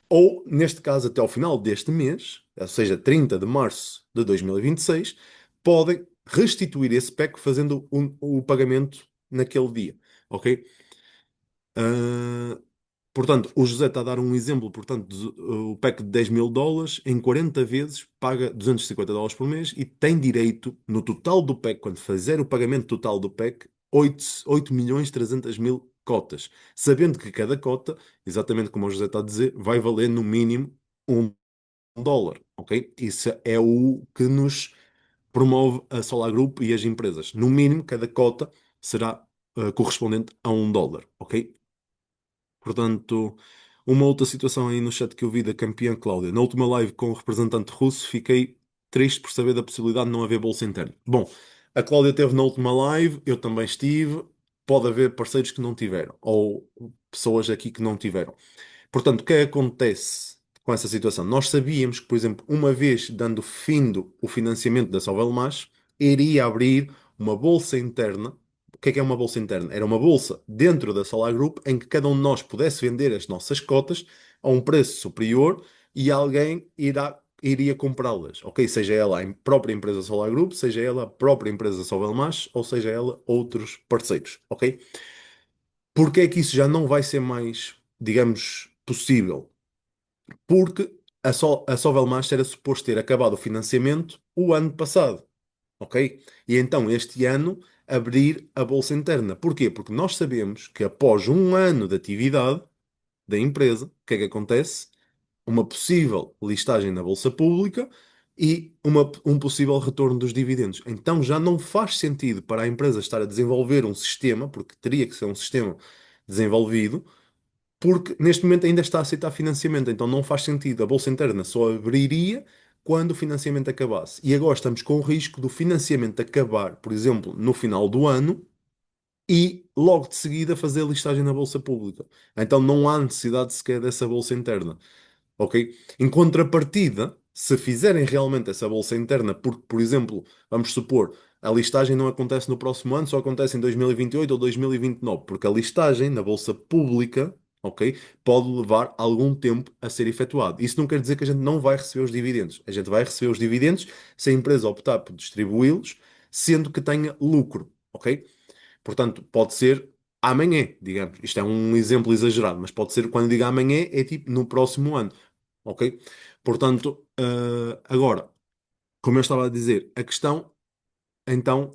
ou, neste caso, até ao final deste mês, ou seja, 30 de março de 2026, podem restituir esse pack fazendo o pagamento naquele dia, ok? Ah, portanto, o José está a dar um exemplo, portanto, o pack de US$ 10.000 em 40 vezes paga US$ 250 por mês e tem direito, no total do pack, quando fizer o pagamento total do pack, 8.300.000 cotas, sabendo que cada cota, exatamente como o José está a dizer, vai valer no mínimo um dólar, ok? Isso é o que nos promove a Solar Group e as empresas. No mínimo, cada cota será correspondente a um dólar, ok? Portanto, uma outra situação aí no chat que eu vi da campeã Cláudia. Na última live com o representante russo, fiquei triste por saber da possibilidade de não haver bolsa interna. Bom, a Cláudia esteve na última live, eu também estive. Pode haver parceiros que não tiveram, ou pessoas aqui que não tiveram. Portanto, o que é que acontece com essa situação? Nós sabíamos que, por exemplo, uma vez dando findo o financiamento da Sovelmash, iria abrir uma bolsa interna. O que é uma bolsa interna? Era uma bolsa dentro da Solar Group em que cada um de nós pudesse vender as nossas cotas a um preço superior e alguém iria comprá-las, ok? Seja ela a própria empresa Solar Group, seja ela a própria empresa Sovelmash, ou seja ela outros parceiros, ok? Porque é que isso já não vai ser mais, digamos, possível? Porque a Sovelmaster era suposto ter acabado o financiamento o ano passado, ok? E então este ano abrir a bolsa interna. Porquê? Porque nós sabemos que após um ano de atividade da empresa, o que é que acontece? Uma possível listagem na bolsa pública e um possível retorno dos dividendos. Então já não faz sentido para a empresa estar a desenvolver um sistema, porque teria que ser um sistema desenvolvido porque neste momento ainda está a aceitar financiamento, então não faz sentido. A bolsa interna só abriria quando o financiamento acabasse. E agora estamos com o risco do financiamento acabar, por exemplo, no final do ano e logo de seguida fazer a listagem na bolsa pública. Então não há necessidade sequer dessa bolsa interna, ok? Em contrapartida, se fizerem realmente essa bolsa interna, porque, por exemplo, vamos supor, a listagem não acontece no próximo ano, só acontece em 2028 ou 2029, porque a listagem na bolsa pública, ok, pode levar algum tempo a ser efetuado. Isso não quer dizer que a gente não vai receber os dividendos. A gente vai receber os dividendos se a empresa optar por distribuí-los, sendo que tenha lucro, ok? Portanto, pode ser amanhã, digamos. Isto é um exemplo exagerado, mas pode ser quando diga amanhã, é tipo no próximo ano. Ok? Portanto, agora, como eu estava a dizer, a questão, então,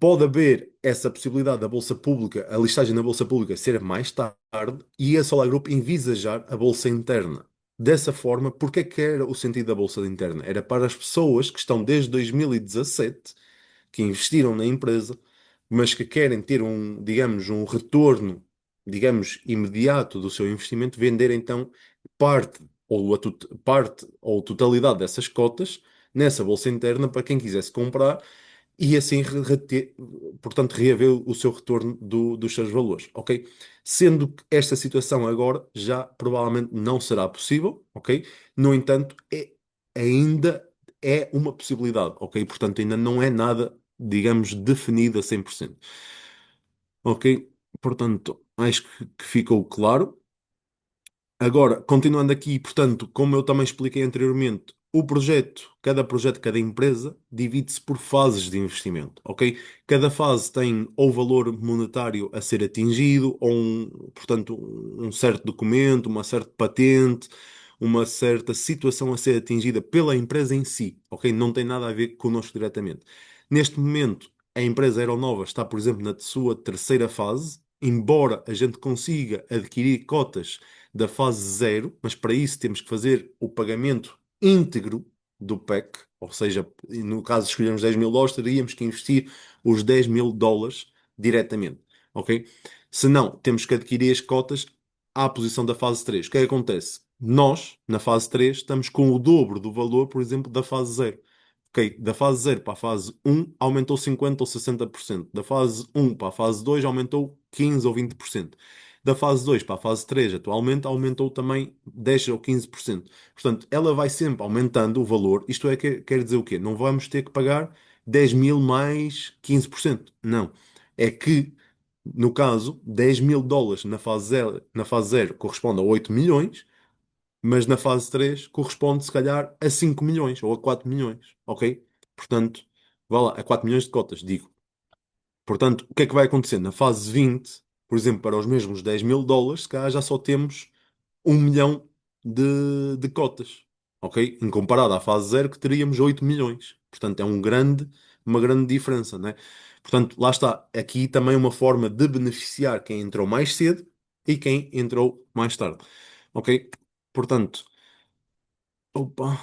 pode haver essa possibilidade da Bolsa Pública, a listagem na Bolsa Pública ser mais tarde e a Solar Group envisajar a Bolsa Interna. Dessa forma, porque é que era o sentido da Bolsa Interna? Era para as pessoas que estão desde 2017 que investiram na empresa, mas que querem ter um, digamos, um retorno, digamos, imediato do seu investimento, vender então parte ou totalidade dessas cotas nessa bolsa interna para quem quisesse comprar e assim, portanto, reaver o seu retorno dos seus valores, ok? Sendo que esta situação agora já provavelmente não será possível, ok? No entanto, ainda é uma possibilidade, ok? Portanto, ainda não é nada, digamos, definido a 100%. Ok? Portanto, acho que ficou claro. Agora, continuando aqui, portanto, como eu também expliquei anteriormente, cada projeto, cada empresa, divide-se por fases de investimento, ok? Cada fase tem ou valor monetário a ser atingido, ou portanto, um certo documento, uma certa patente, uma certa situação a ser atingida pela empresa em si, ok? Não tem nada a ver connosco diretamente. Neste momento, a empresa Aeronova está, por exemplo, na sua terceira fase, embora a gente consiga adquirir cotas da fase zero, mas para isso temos que fazer o pagamento íntegro do PEC, ou seja, no caso de escolhermos 10 mil dólares, teríamos que investir os 10 mil dólares diretamente, ok? Se não, temos que adquirir as cotas à posição da fase 3. O que é que acontece? Nós, na fase 3, estamos com o dobro do valor, por exemplo, da fase zero. Ok, da fase zero para a fase um aumentou 50 ou 60%. Da fase um para a fase 2 aumentou 15 ou 20%. Da fase 2 para a fase 3 atualmente aumentou também 10 ou 15%. Portanto, ela vai sempre aumentando o valor. Isto é, quer dizer o quê? Não vamos ter que pagar 10 mil mais 15%. Não. É que, no caso, 10 mil dólares na fase zero corresponde a 8 milhões, mas na fase 3 corresponde, se calhar, a 5 milhões ou a 4 milhões. Ok? Portanto, vá lá, a 4 milhões de cotas, digo. Portanto, o que é que vai acontecer? Na fase 20, por exemplo, para os mesmos 10 mil dólares, se calhar já só temos 1 milhão de cotas, ok? Em comparado à fase zero, que teríamos 8 milhões. Portanto, é uma grande diferença, né? Portanto, lá está. Aqui também uma forma de beneficiar quem entrou mais cedo e quem entrou mais tarde, ok? Portanto, Opa.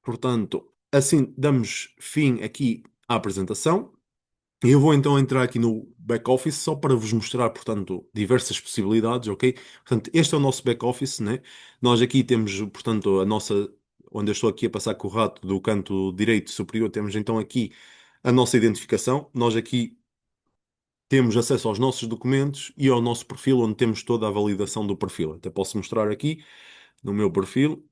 Portanto, assim damos fim aqui à apresentação. E eu vou então entrar aqui no back-office só para vos mostrar, portanto, diversas possibilidades, ok? Portanto, este é o nosso back-office, né? Nós aqui temos, portanto, a nossa, onde eu estou aqui a passar com o rato do canto direito superior, temos então aqui a nossa identificação. Nós aqui temos acesso aos nossos documentos e ao nosso perfil, onde temos toda a validação do perfil. Até posso mostrar aqui no meu perfil.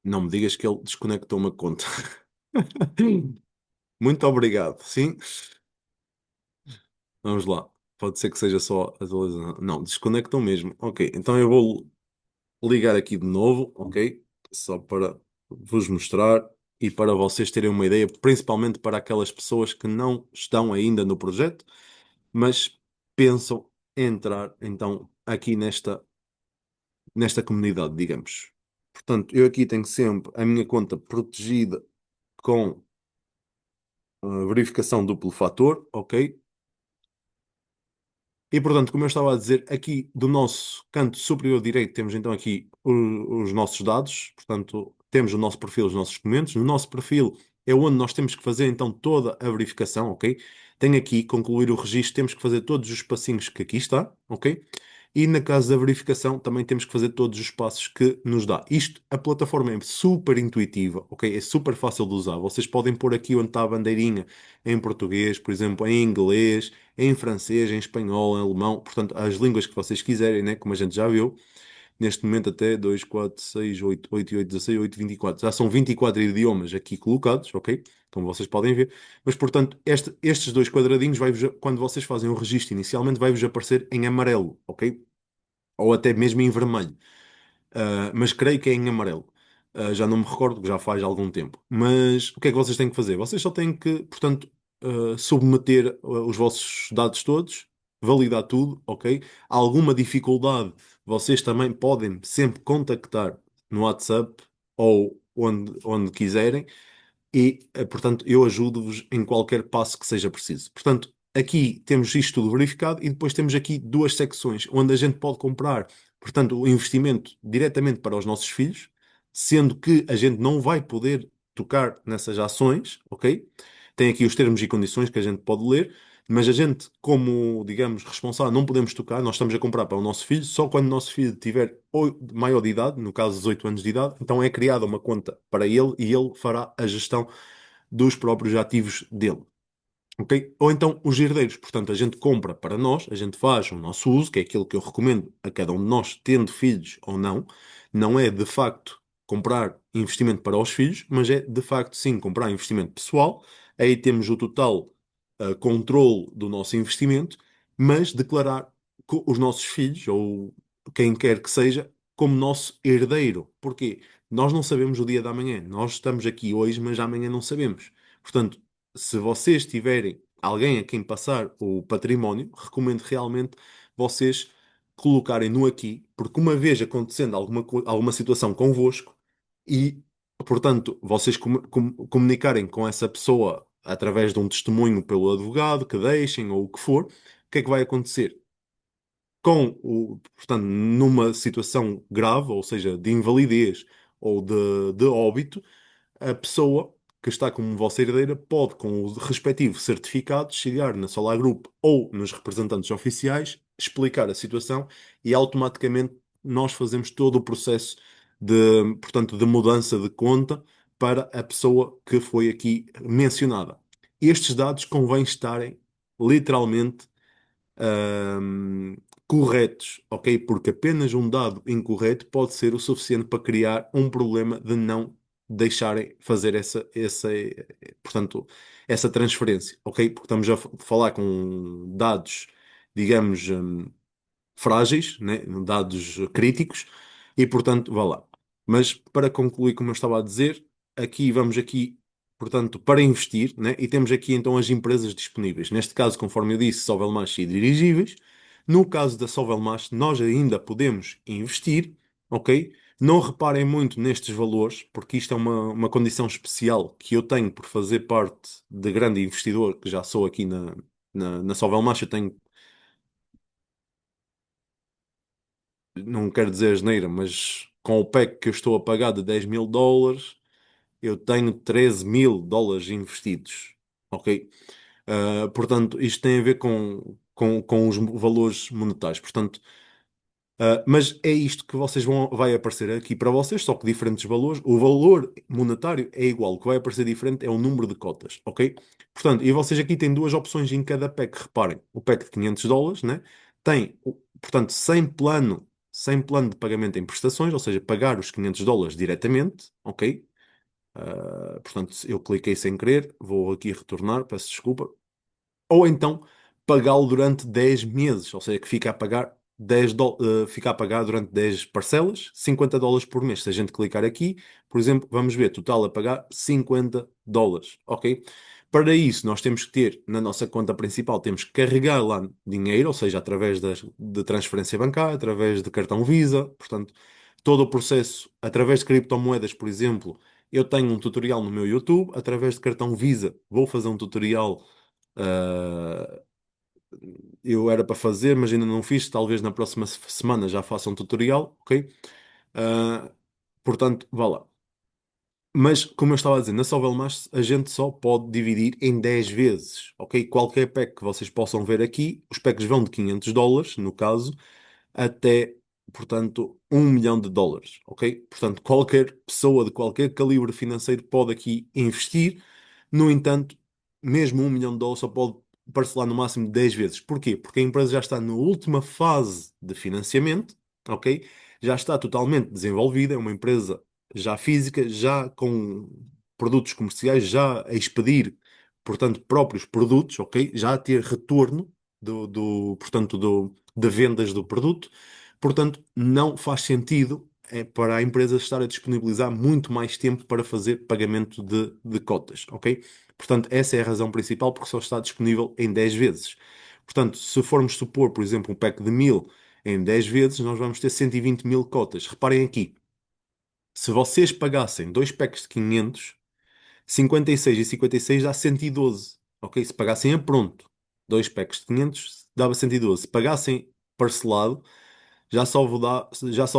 Não me digas que ele desconectou uma conta. Muito obrigado. Sim, vamos lá. Pode ser que seja só a atualização. Não, desconectam mesmo. Ok, então eu vou ligar aqui de novo, ok? Só para vos mostrar e para vocês terem uma ideia, principalmente para aquelas pessoas que não estão ainda no projeto, mas pensam em entrar então aqui nesta comunidade, digamos. Portanto, eu aqui tenho sempre a minha conta protegida com verificação duplo fator, ok? E portanto, como eu estava a dizer, aqui do nosso canto superior direito temos então aqui os nossos dados, portanto, temos o nosso perfil, os nossos documentos. No nosso perfil é onde nós temos que fazer então toda a verificação, ok? Tem aqui concluir o registro, temos que fazer todos os passinhos que aqui está, ok? E na casa da verificação também temos que fazer todos os passos que nos dá. Isto, a plataforma é super intuitiva, ok? É super fácil de usar. Vocês podem pôr aqui onde está a bandeirinha em português, por exemplo, em inglês, em francês, em espanhol, em alemão, portanto, as línguas que vocês quiserem, né? Como a gente já viu. Neste momento até 2 4 6 8 8 e 8, 16, 8, 24. Já são 24 idiomas aqui colocados, ok? Como vocês podem ver. Mas, portanto, estes dois quadradinhos, quando vocês fazem o registro inicialmente, vai-vos aparecer em amarelo, ok? Ou até mesmo em vermelho. Mas creio que é em amarelo. Já não me recordo, que já faz algum tempo. Mas o que é que vocês têm que fazer? Vocês só têm que, portanto, submeter os vossos dados todos, validar tudo, ok? Alguma dificuldade, vocês também podem sempre contactar no WhatsApp ou onde quiserem e, portanto, eu ajudo-vos em qualquer passo que seja preciso. Portanto, aqui temos isto tudo verificado e depois temos aqui duas secções onde a gente pode comprar, portanto, o investimento diretamente para os nossos filhos, sendo que a gente não vai poder tocar nessas ações, ok? Tem aqui os termos e condições que a gente pode ler, mas a gente, como, digamos, responsável, não podemos tocar, nós estamos a comprar para o nosso filho, só quando o nosso filho tiver maior de idade, no caso 18 anos de idade, então é criada uma conta para ele e ele fará a gestão dos próprios ativos dele. Ok? Ou então os herdeiros. Portanto, a gente compra para nós, a gente faz o nosso uso, que é aquilo que eu recomendo a cada um de nós, tendo filhos ou não. Não é de facto comprar investimento para os filhos, mas é de facto sim comprar investimento pessoal. Aí temos o total controle do nosso investimento, mas declarar os nossos filhos ou quem quer que seja como nosso herdeiro. Porquê? Nós não sabemos o dia da manhã. Nós estamos aqui hoje, mas amanhã não sabemos. Portanto, se vocês tiverem alguém a quem passar o património, recomendo realmente vocês colocarem no aqui, porque uma vez acontecendo alguma situação convosco e, portanto, vocês comunicarem com essa pessoa através de um testemunho pelo advogado, que deixem ou o que for, o que é que vai acontecer? Portanto, numa situação grave, ou seja, de invalidez ou de óbito, a pessoa que está como vossa herdeira pode, com o respectivo certificado, chegar na Solar Group ou nos representantes oficiais, explicar a situação e automaticamente nós fazemos todo o processo portanto, de mudança de conta para a pessoa que foi aqui mencionada. Estes dados convém estarem literalmente ahm, corretos, ok? Porque apenas um dado incorreto pode ser o suficiente para criar um problema de não deixarem fazer portanto, essa transferência, ok? Porque estamos a falar com dados, digamos, frágeis, né? Dados críticos, e portanto, vá lá. Mas para concluir, como eu estava a dizer, vamos aqui, portanto, para investir, né? E temos aqui então as empresas disponíveis. Neste caso, conforme eu disse, Sovelmash e dirigíveis. No caso da Sovelmash, nós ainda podemos investir, ok? Não reparem muito nestes valores, porque isto é uma condição especial que eu tenho por fazer parte de grande investidor, que já sou aqui na Sovelmash, eu tenho não quero dizer asneira, mas com o pack que eu estou a pagar de 10 mil dólares, eu tenho 13 mil dólares investidos. Ok? Portanto, isto tem a ver com os valores monetários. Portanto, mas é isto que vai aparecer aqui para vocês, só que diferentes valores. O valor monetário é igual. O que vai aparecer diferente é o número de cotas, ok? Portanto, e vocês aqui têm duas opções em cada pack. Reparem, o pack de 500 dólares, né? Tem, portanto, sem plano de pagamento em prestações, ou seja, pagar os 500 dólares diretamente, ok? Portanto, eu cliquei sem querer, vou aqui retornar, peço desculpa. Ou então pagá-lo durante 10 meses, ou seja, que fica a pagar fica a pagar durante 10 parcelas, 50 dólares por mês. Se a gente clicar aqui, por exemplo, vamos ver, total a pagar 50 dólares, ok? Para isso, nós temos que ter, na nossa conta principal, temos que carregar lá dinheiro, ou seja, através de transferência bancária, através de cartão Visa, portanto, todo o processo, através de criptomoedas, por exemplo, eu tenho um tutorial no meu YouTube, através de cartão Visa, vou fazer um tutorial. Uh, eu era para fazer, mas ainda não fiz. Talvez na próxima semana já faça um tutorial, ok? Uh, portanto, vá lá. Mas, como eu estava a dizer, na Sovelmash a gente só pode dividir em 10 vezes, ok? Qualquer pack que vocês possam ver aqui, os packs vão de 500 dólares, no caso, até, portanto, 1 milhão de dólares, ok? Portanto, qualquer pessoa de qualquer calibre financeiro pode aqui investir. No entanto, mesmo 1 milhão de dólares só pode parcelar no máximo 10 vezes. Porquê? Porque a empresa já está na última fase de financiamento, ok? Já está totalmente desenvolvida, é uma empresa já física, já com produtos comerciais, já a expedir, portanto, próprios produtos, ok? Já a ter retorno portanto, de vendas do produto. Portanto, não faz sentido para a empresa estar a disponibilizar muito mais tempo para fazer pagamento de cotas, ok? Portanto, essa é a razão principal, porque só está disponível em 10 vezes. Portanto, se formos supor, por exemplo, um pack de 1000 em 10 vezes, nós vamos ter 120 mil cotas. Reparem aqui, se vocês pagassem dois packs de 500, 56 e 56 dá 112, ok? Se pagassem a pronto, dois packs de 500, dava 112. Se pagassem parcelado, já só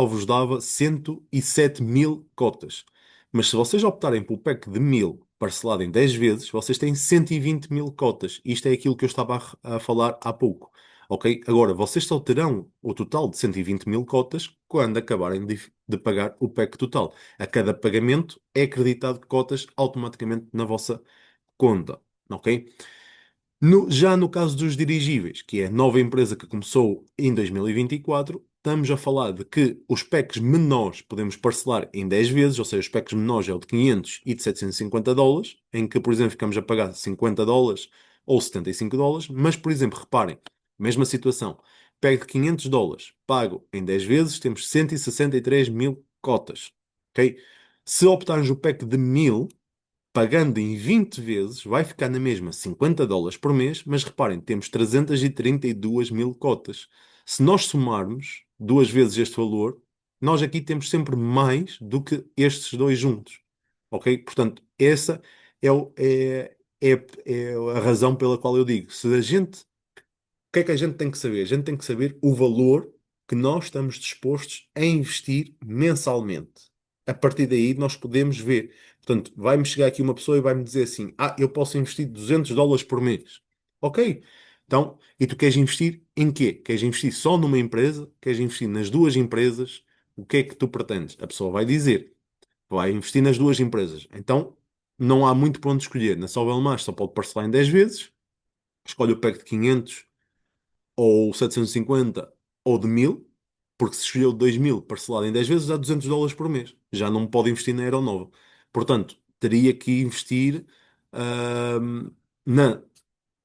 vos dava 107 mil cotas. Mas se vocês optarem pelo pack de 1000 parcelado em 10 vezes, vocês têm 120 mil cotas. Isto é aquilo que eu estava a falar há pouco. Ok? Agora, vocês só terão o total de 120 mil cotas quando acabarem de pagar o pack total. A cada pagamento é acreditado cotas automaticamente na vossa conta. Ok? Já no caso dos dirigíveis, que é a nova empresa que começou em 2024, estamos a falar de que os packs menores podemos parcelar em 10 vezes, ou seja, os packs menores é o de 500 e de 750 dólares, em que, por exemplo, ficamos a pagar 50 dólares ou 75 dólares, mas, por exemplo, reparem, mesma situação, pack de 500 dólares, pago em 10 vezes, temos 163 mil cotas, ok? Se optarmos o pack de 1000, pagando em 20 vezes, vai ficar na mesma 50 dólares por mês, mas reparem, temos 332 mil cotas. Se nós somarmos duas vezes este valor, nós aqui temos sempre mais do que estes dois juntos. Ok? Portanto, essa é a razão pela qual eu digo, se a gente o que é que a gente tem que saber? A gente tem que saber o valor que nós estamos dispostos a investir mensalmente. A partir daí, nós podemos ver. Portanto, vai-me chegar aqui uma pessoa e vai-me dizer assim: Ah, eu posso investir 200 dólares por mês. Ok. Então, e tu queres investir em quê? Queres investir só numa empresa? Queres investir nas duas empresas? O que é que tu pretendes? A pessoa vai dizer: Vai investir nas duas empresas. Então, não há muito para onde escolher. Na Sovel Mais só pode parcelar em 10 vezes. Escolhe o pack de 500 ou 750 ou de 1000, porque se escolheu 2000 parcelado em 10 vezes dá 200 dólares por mês. Já não pode investir na Aeronova. Portanto, teria que investir ahm, na,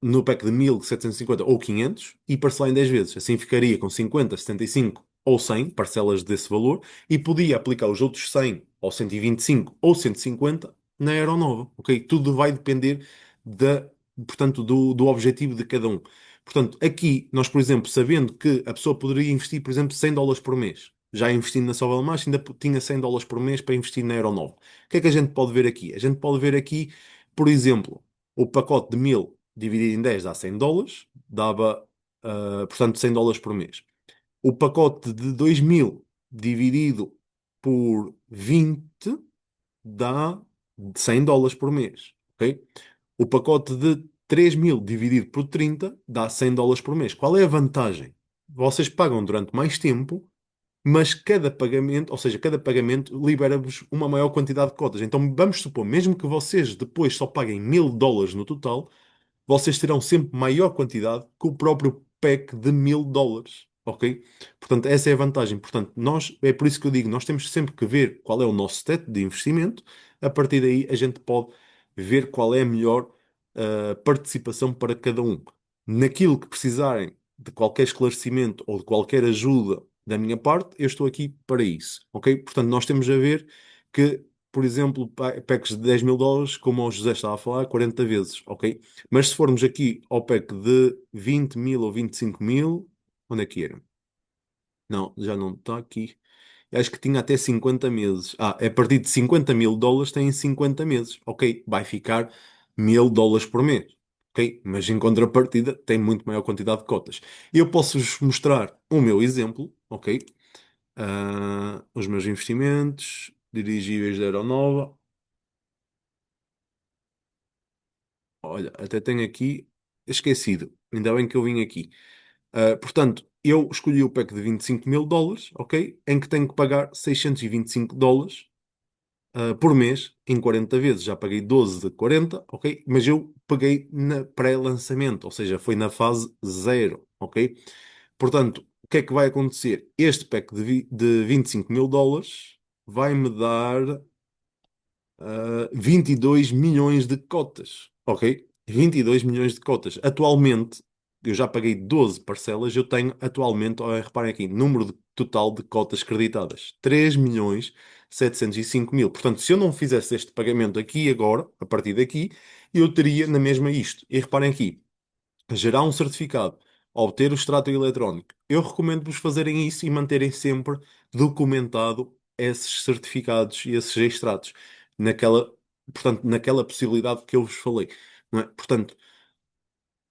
no pack de 1750 ou 500 e parcelar em 10 vezes. Assim ficaria com 50, 75 ou 100 parcelas desse valor e podia aplicar os outros 100 ou 125 ou 150 na Aeronova. Ok? Tudo vai depender da, portanto, do objetivo de cada um. Portanto, aqui nós, por exemplo, sabendo que a pessoa poderia investir, por exemplo, 100 dólares por mês, já investindo na Sovelmash, ainda tinha 100 dólares por mês para investir na Aeronova. O que é que a gente pode ver aqui? A gente pode ver aqui, por exemplo, o pacote de 1000 dividido em 10 dá 100 dólares, dava, portanto, 100 dólares por mês. O pacote de 2.000 dividido por 20 dá US$ 100 por mês, ok? O pacote de 3.000 dividido por 30 dá US$ 100 por mês. Qual é a vantagem? Vocês pagam durante mais tempo, mas cada pagamento, ou seja, cada pagamento libera-vos uma maior quantidade de cotas. Então vamos supor, mesmo que vocês depois só paguem US$ 1.000 no total, vocês terão sempre maior quantidade que o próprio pack de US$ 1.000, ok? Portanto, essa é a vantagem. Portanto, é por isso que eu digo, nós temos sempre que ver qual é o nosso teto de investimento. A partir daí, a gente pode ver qual é a melhor participação para cada um. Naquilo que precisarem de qualquer esclarecimento ou de qualquer ajuda da minha parte, eu estou aqui para isso, ok? Portanto, nós temos a ver que, por exemplo, packs de US$ 10.000, como o José estava a falar, 40 vezes, ok? Mas se formos aqui ao pack de 20.000 ou 25.000, onde é que era? Não, já não está aqui. Acho que tinha até 50 meses. A partir de US$ 50.000 tem 50 meses. Ok, vai ficar US$ 1.000 por mês. Ok, mas em contrapartida tem muito maior quantidade de cotas. Eu posso-vos mostrar o meu exemplo, ok? Os meus investimentos, dirigíveis da Aeronova. Olha, até tenho aqui, esquecido. Ainda bem que eu vim aqui. Portanto, eu escolhi o pack de US$ 25.000, ok? Em que tenho que pagar US$ 625 por mês, em 40 vezes. Já paguei 12 de 40, ok? Mas eu paguei na pré-lançamento, ou seja, foi na fase zero, ok? Portanto, o que é que vai acontecer? Este pack de US$ 25.000 vai-me dar 22 milhões de cotas, ok? 22 milhões de cotas. Atualmente, eu já paguei 12 parcelas, eu tenho atualmente, olha, reparem aqui, número total de cotas creditadas, 3.705.000. Portanto, se eu não fizesse este pagamento aqui agora, a partir daqui, eu teria na mesma isto. E reparem aqui, gerar um certificado, obter o extrato eletrónico. Eu recomendo-vos fazerem isso e manterem sempre documentado esses certificados e esses extratos naquela, portanto, naquela possibilidade que eu vos falei, não é? Portanto,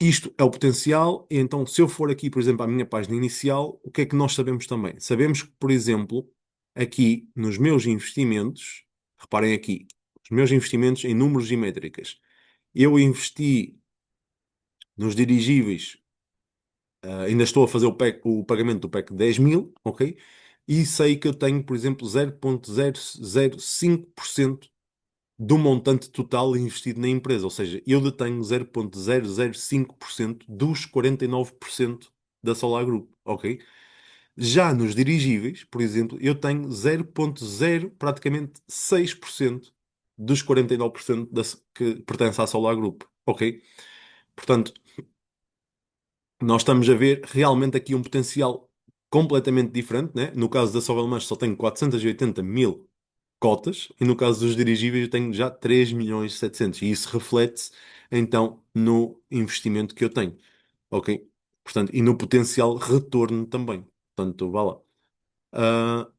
isto é o potencial. E então, se eu for aqui, por exemplo, à minha página inicial, o que é que nós sabemos também? Sabemos que, por exemplo, aqui nos meus investimentos, reparem aqui, os meus investimentos em números e métricas. Eu investi nos dirigíveis. Ainda estou a fazer o pagamento do PEC de 10.000, ok? E sei que eu tenho, por exemplo, 0,005% do montante total investido na empresa. Ou seja, eu detenho 0,005% dos 49% da Solar Group, ok? Já nos dirigíveis, por exemplo, eu tenho 0,0 praticamente 6% dos 49% que pertence à Solar Group, ok? Portanto, nós estamos a ver realmente aqui um potencial completamente diferente, né? No caso da Sovelmash só tenho 480.000 cotas e no caso dos dirigíveis eu tenho já 3.700.000 e isso reflete-se então no investimento que eu tenho, ok? Portanto, e no potencial retorno também. Portanto, vá lá.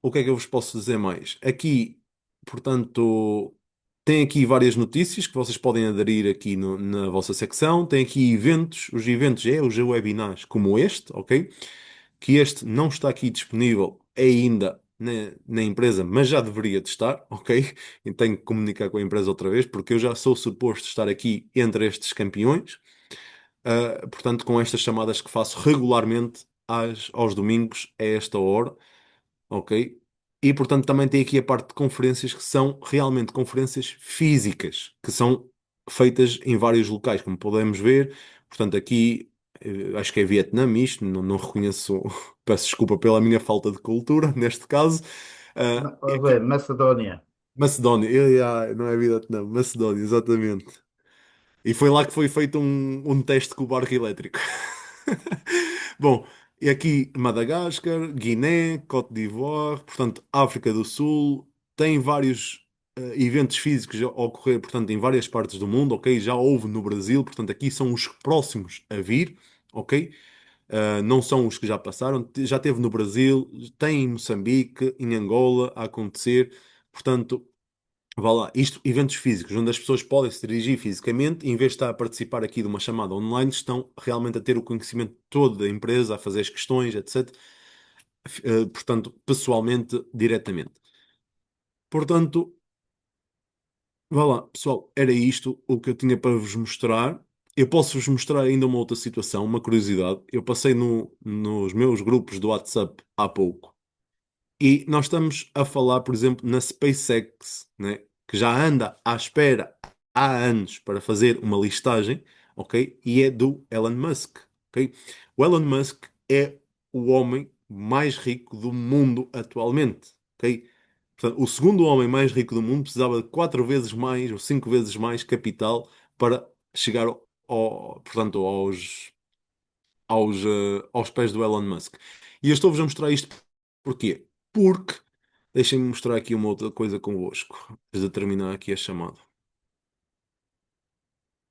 O que é que eu vos posso dizer mais? Aqui, portanto, tem aqui várias notícias que vocês podem aderir aqui na vossa secção. Tem aqui eventos, os eventos os webinars como este, ok? Que este não está aqui disponível ainda na empresa, mas já deveria de estar, ok? E tenho que comunicar com a empresa outra vez, porque eu já sou suposto estar aqui entre estes campeões. Portanto, com estas chamadas que faço regularmente aos domingos, a esta hora, ok? E portanto também tem aqui a parte de conferências que são realmente conferências físicas, que são feitas em vários locais, como podemos ver. Portanto, aqui acho que é Vietnã isto, não reconheço, peço desculpa pela minha falta de cultura neste caso. E Ó, Zé, aqui, Macedónia. Macedónia, não é Vietnã, Macedónia, exatamente. E foi lá que foi feito um teste com o barco elétrico. Bom, e aqui Madagascar, Guiné, Côte d'Ivoire, portanto, África do Sul, tem vários eventos físicos a ocorrer, portanto, em várias partes do mundo, ok? Já houve no Brasil, portanto, aqui são os próximos a vir, ok? Não são os que já passaram, já teve no Brasil, tem em Moçambique, em Angola a acontecer, portanto. Vá lá, isto, eventos físicos, onde as pessoas podem se dirigir fisicamente, em vez de estar a participar aqui de uma chamada online, estão realmente a ter o conhecimento todo da empresa, a fazer as questões, etc. portanto, pessoalmente, diretamente. Portanto, vá lá, pessoal, era isto o que eu tinha para vos mostrar. Eu posso vos mostrar ainda uma outra situação, uma curiosidade. Eu passei nos meus grupos do WhatsApp há pouco. E nós estamos a falar, por exemplo, na SpaceX, né, que já anda à espera há anos para fazer uma listagem, ok? E é do Elon Musk, ok? O Elon Musk é o homem mais rico do mundo atualmente, ok? Portanto, o segundo homem mais rico do mundo precisava de quatro vezes mais ou cinco vezes mais capital para chegar portanto, aos pés do Elon Musk. E eu estou-vos a mostrar isto porquê? Porque, deixem-me mostrar aqui uma outra coisa convosco, antes de terminar aqui a chamada.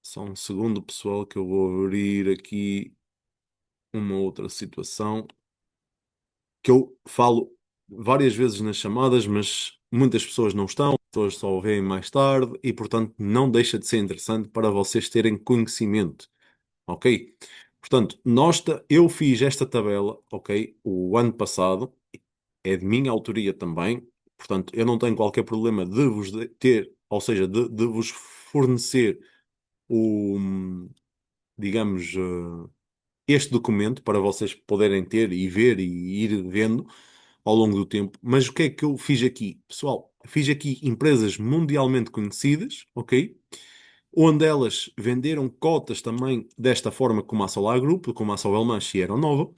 Só um segundo, pessoal, que eu vou abrir aqui uma outra situação que eu falo várias vezes nas chamadas, mas muitas pessoas não estão, as pessoas só veem mais tarde e, portanto, não deixa de ser interessante para vocês terem conhecimento, ok? Portanto, eu fiz esta tabela, ok, o ano passado, é de minha autoria também, portanto, eu não tenho qualquer problema de ter, ou seja, de vos fornecer o, digamos, este documento para vocês poderem ter e ver e ir vendo ao longo do tempo. Mas o que é que eu fiz aqui? Pessoal, fiz aqui empresas mundialmente conhecidas, ok? Onde elas venderam cotas também desta forma como a Solar Group, como a Sovelmash e a Aeronova,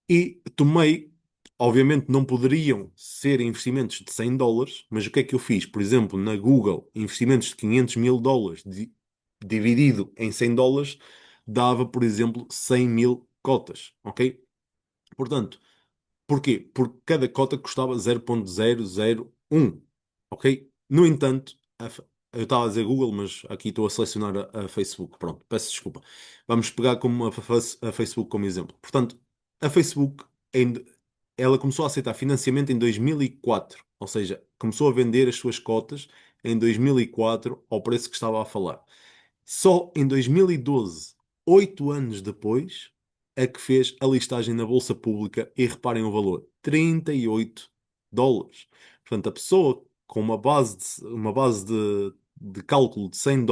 e tomei, obviamente não poderiam ser investimentos de US$ 100, mas o que é que eu fiz? Por exemplo, na Google, investimentos de US$ 500.000 dividido em US$ 100 dava, por exemplo, 100.000 cotas, ok? Portanto, porquê? Porque cada cota custava 0,001, ok? No entanto, eu estava a dizer Google, mas aqui estou a selecionar a Facebook. Pronto, peço desculpa. Vamos pegar como a Facebook como exemplo. Portanto, a Facebook, ela começou a aceitar financiamento em 2004, ou seja, começou a vender as suas cotas em 2004 ao preço que estava a falar. Só em 2012, 8 anos depois, é que fez a listagem na Bolsa Pública e reparem o valor, US$ 38. Portanto, a pessoa com uma base de cálculo de US$ 100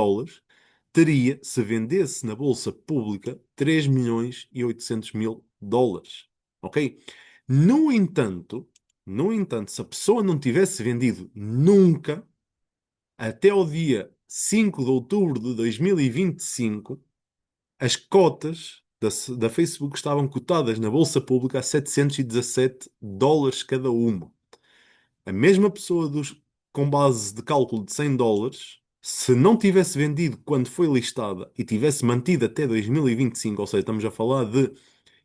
teria, se vendesse na Bolsa Pública, 3.800.000 dólares. Ok? No entanto, no entanto, se a pessoa não tivesse vendido nunca, até ao dia 5 de outubro de 2025, as cotas da Facebook estavam cotadas na Bolsa Pública a US$ 717 cada uma. A mesma pessoa com base de cálculo de US$ 100, se não tivesse vendido quando foi listada e tivesse mantido até 2025, ou seja, estamos a falar de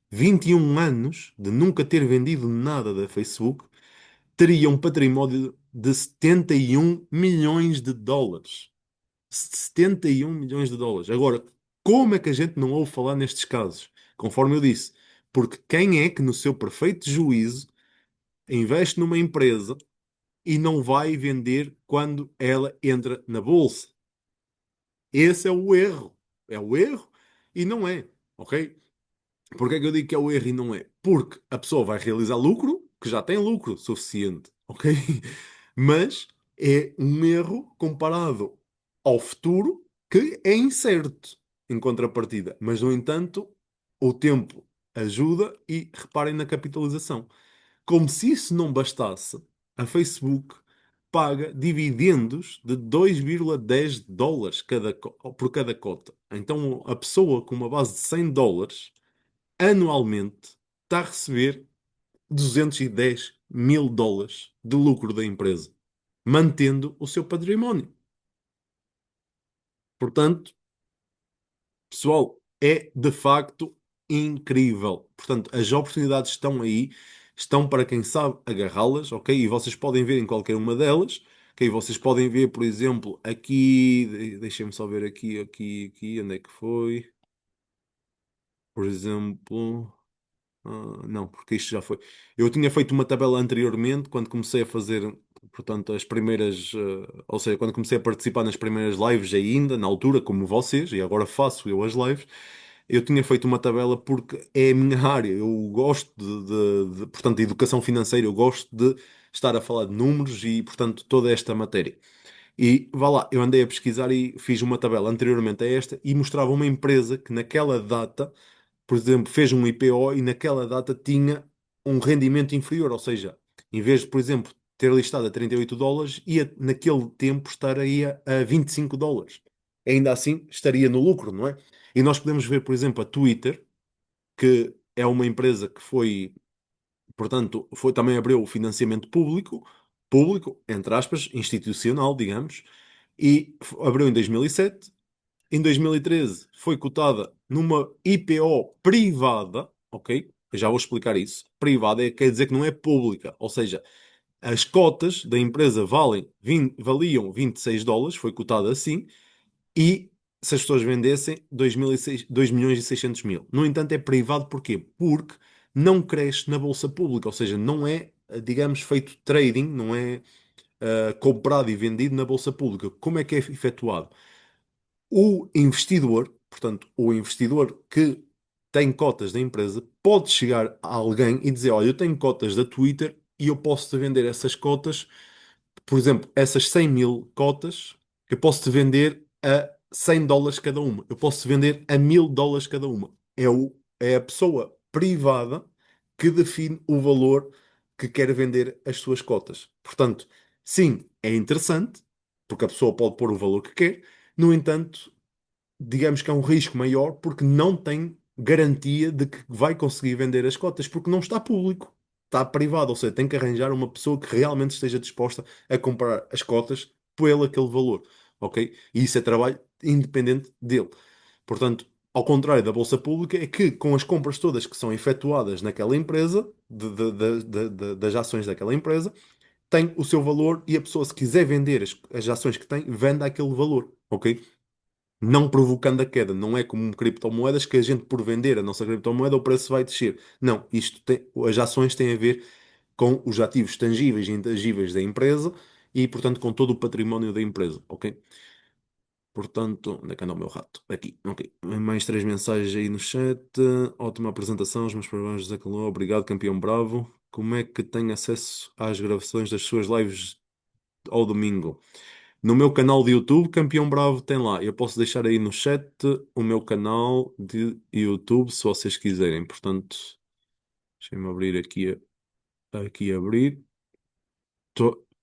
21 anos de nunca ter vendido nada da Facebook, teria um património de US$ 71 milhões. 71 milhões de dólares. Agora, como é que a gente não ouve falar nestes casos? Conforme eu disse, porque quem é que, no seu perfeito juízo, investe numa empresa e não vai vender quando ela entra na bolsa? Esse é o erro. É o erro e não é. Ok? Porquê é que eu digo que é o erro e não é? Porque a pessoa vai realizar lucro, que já tem lucro suficiente, ok? Mas é um erro comparado ao futuro que é incerto em contrapartida. Mas, no entanto, o tempo ajuda e reparem na capitalização. Como se isso não bastasse, a Facebook paga dividendos de US$ 2,10 por cada cota. Então, a pessoa com uma base de US$ 100 anualmente está a receber US$ 210.000 de lucro da empresa, mantendo o seu património. Portanto, pessoal, é de facto incrível. Portanto, as oportunidades estão aí, estão para quem sabe agarrá-las, ok? E vocês podem ver em qualquer uma delas. Ok, vocês podem ver, por exemplo, aqui, deixem-me só ver aqui, onde é que foi? Por exemplo. Não, porque isto já foi. Eu tinha feito uma tabela anteriormente, quando comecei a fazer, portanto, as primeiras, ou seja, quando comecei a participar nas primeiras lives ainda, na altura, como vocês, e agora faço eu as lives, eu tinha feito uma tabela porque é a minha área. Eu gosto portanto, de educação financeira, eu gosto de estar a falar de números e, portanto, toda esta matéria. E vá lá, eu andei a pesquisar e fiz uma tabela anteriormente a esta e mostrava uma empresa que naquela data, por exemplo, fez um IPO e naquela data tinha um rendimento inferior, ou seja, em vez de, por exemplo, ter listado a 38 dólares, ia naquele tempo estar aí a 25 dólares. Ainda assim, estaria no lucro, não é? E nós podemos ver, por exemplo, a Twitter, que é uma empresa que foi, portanto, também abriu o financiamento público, entre aspas, institucional, digamos, e abriu em 2007. Em 2013 foi cotada numa IPO privada, ok? Eu já vou explicar isso. Privada quer dizer que não é pública, ou seja, as cotas da empresa valiam 26 dólares, foi cotada assim, e se as pessoas vendessem 2 milhões e 600 mil. No entanto, é privado porquê? Porque não cresce na bolsa pública, ou seja, não é, digamos, feito trading, não é comprado e vendido na bolsa pública. Como é que é efetuado? O investidor, portanto, o investidor que tem cotas da empresa, pode chegar a alguém e dizer: Olha, eu tenho cotas da Twitter e eu posso-te vender essas cotas, por exemplo, essas 100 mil cotas, eu posso-te vender a 100 dólares cada uma, eu posso-te vender a 1000 dólares cada uma. É a pessoa privada que define o valor que quer vender as suas cotas. Portanto, sim, é interessante, porque a pessoa pode pôr o valor que quer, no entanto, digamos que é um risco maior porque não tem garantia de que vai conseguir vender as cotas, porque não está público, está privado, ou seja, tem que arranjar uma pessoa que realmente esteja disposta a comprar as cotas pelo aquele valor, ok? E isso é trabalho independente dele. Portanto, ao contrário da Bolsa Pública, é que com as compras todas que são efetuadas naquela empresa, das ações daquela empresa, tem o seu valor e a pessoa, se quiser vender as ações que tem, vende aquele valor, ok? Não provocando a queda. Não é como criptomoedas que a gente, por vender a nossa criptomoeda, o preço vai descer. Não, as ações têm a ver com os ativos tangíveis e intangíveis da empresa e, portanto, com todo o património da empresa, ok? Portanto, onde é que anda o meu rato? Aqui, ok. Mais três mensagens aí no chat. Ótima apresentação, os meus parabéns, José Calou. Obrigado, campeão bravo. Como é que tenho acesso às gravações das suas lives ao domingo? No meu canal de YouTube, Campeão Bravo tem lá. Eu posso deixar aí no chat o meu canal de YouTube, se vocês quiserem. Portanto, deixem-me abrir aqui abrir.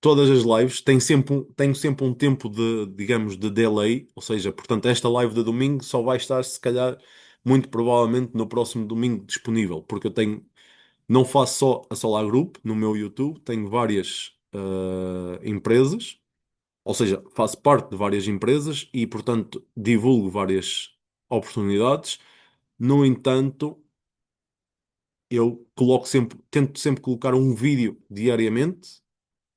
Todas as lives tenho sempre um tempo de, digamos, de delay. Ou seja, portanto, esta live de domingo só vai estar, se calhar, muito provavelmente no próximo domingo disponível. Porque eu tenho, não faço só a Solar Group no meu YouTube, tenho várias empresas. Ou seja, faço parte de várias empresas e, portanto, divulgo várias oportunidades. No entanto, eu tento sempre colocar um vídeo diariamente,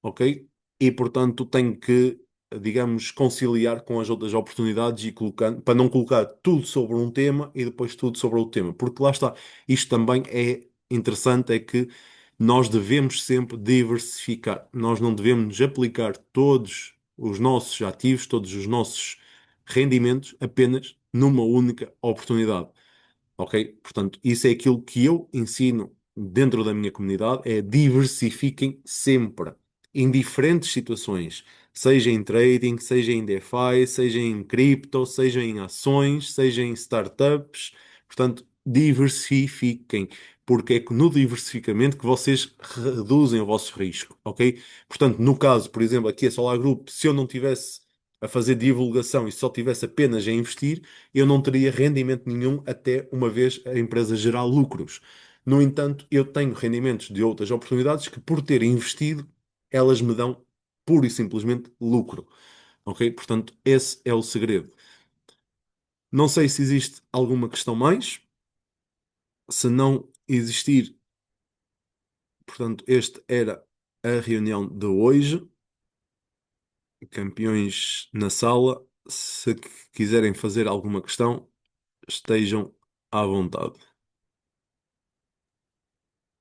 ok? E, portanto, tenho que, digamos, conciliar com as outras oportunidades e colocando, para não colocar tudo sobre um tema e depois tudo sobre outro tema. Porque lá está, isto também é interessante, é que nós devemos sempre diversificar. Nós não devemos nos aplicar todos os nossos ativos, todos os nossos rendimentos apenas numa única oportunidade. Ok? Portanto, isso é aquilo que eu ensino dentro da minha comunidade, é diversifiquem sempre, em diferentes situações, seja em trading, seja em DeFi, seja em cripto, seja em ações, seja em startups. Portanto, diversifiquem, porque é no diversificamento que vocês reduzem o vosso risco, ok? Portanto, no caso, por exemplo, aqui a Solar Group, se eu não tivesse a fazer divulgação e só tivesse apenas a investir, eu não teria rendimento nenhum até uma vez a empresa gerar lucros. No entanto, eu tenho rendimentos de outras oportunidades que, por ter investido, elas me dão pura e simplesmente lucro. Ok? Portanto, esse é o segredo. Não sei se existe alguma questão mais. Se não existir, portanto, este era a reunião de hoje. Campeões na sala. Se quiserem fazer alguma questão, estejam à vontade.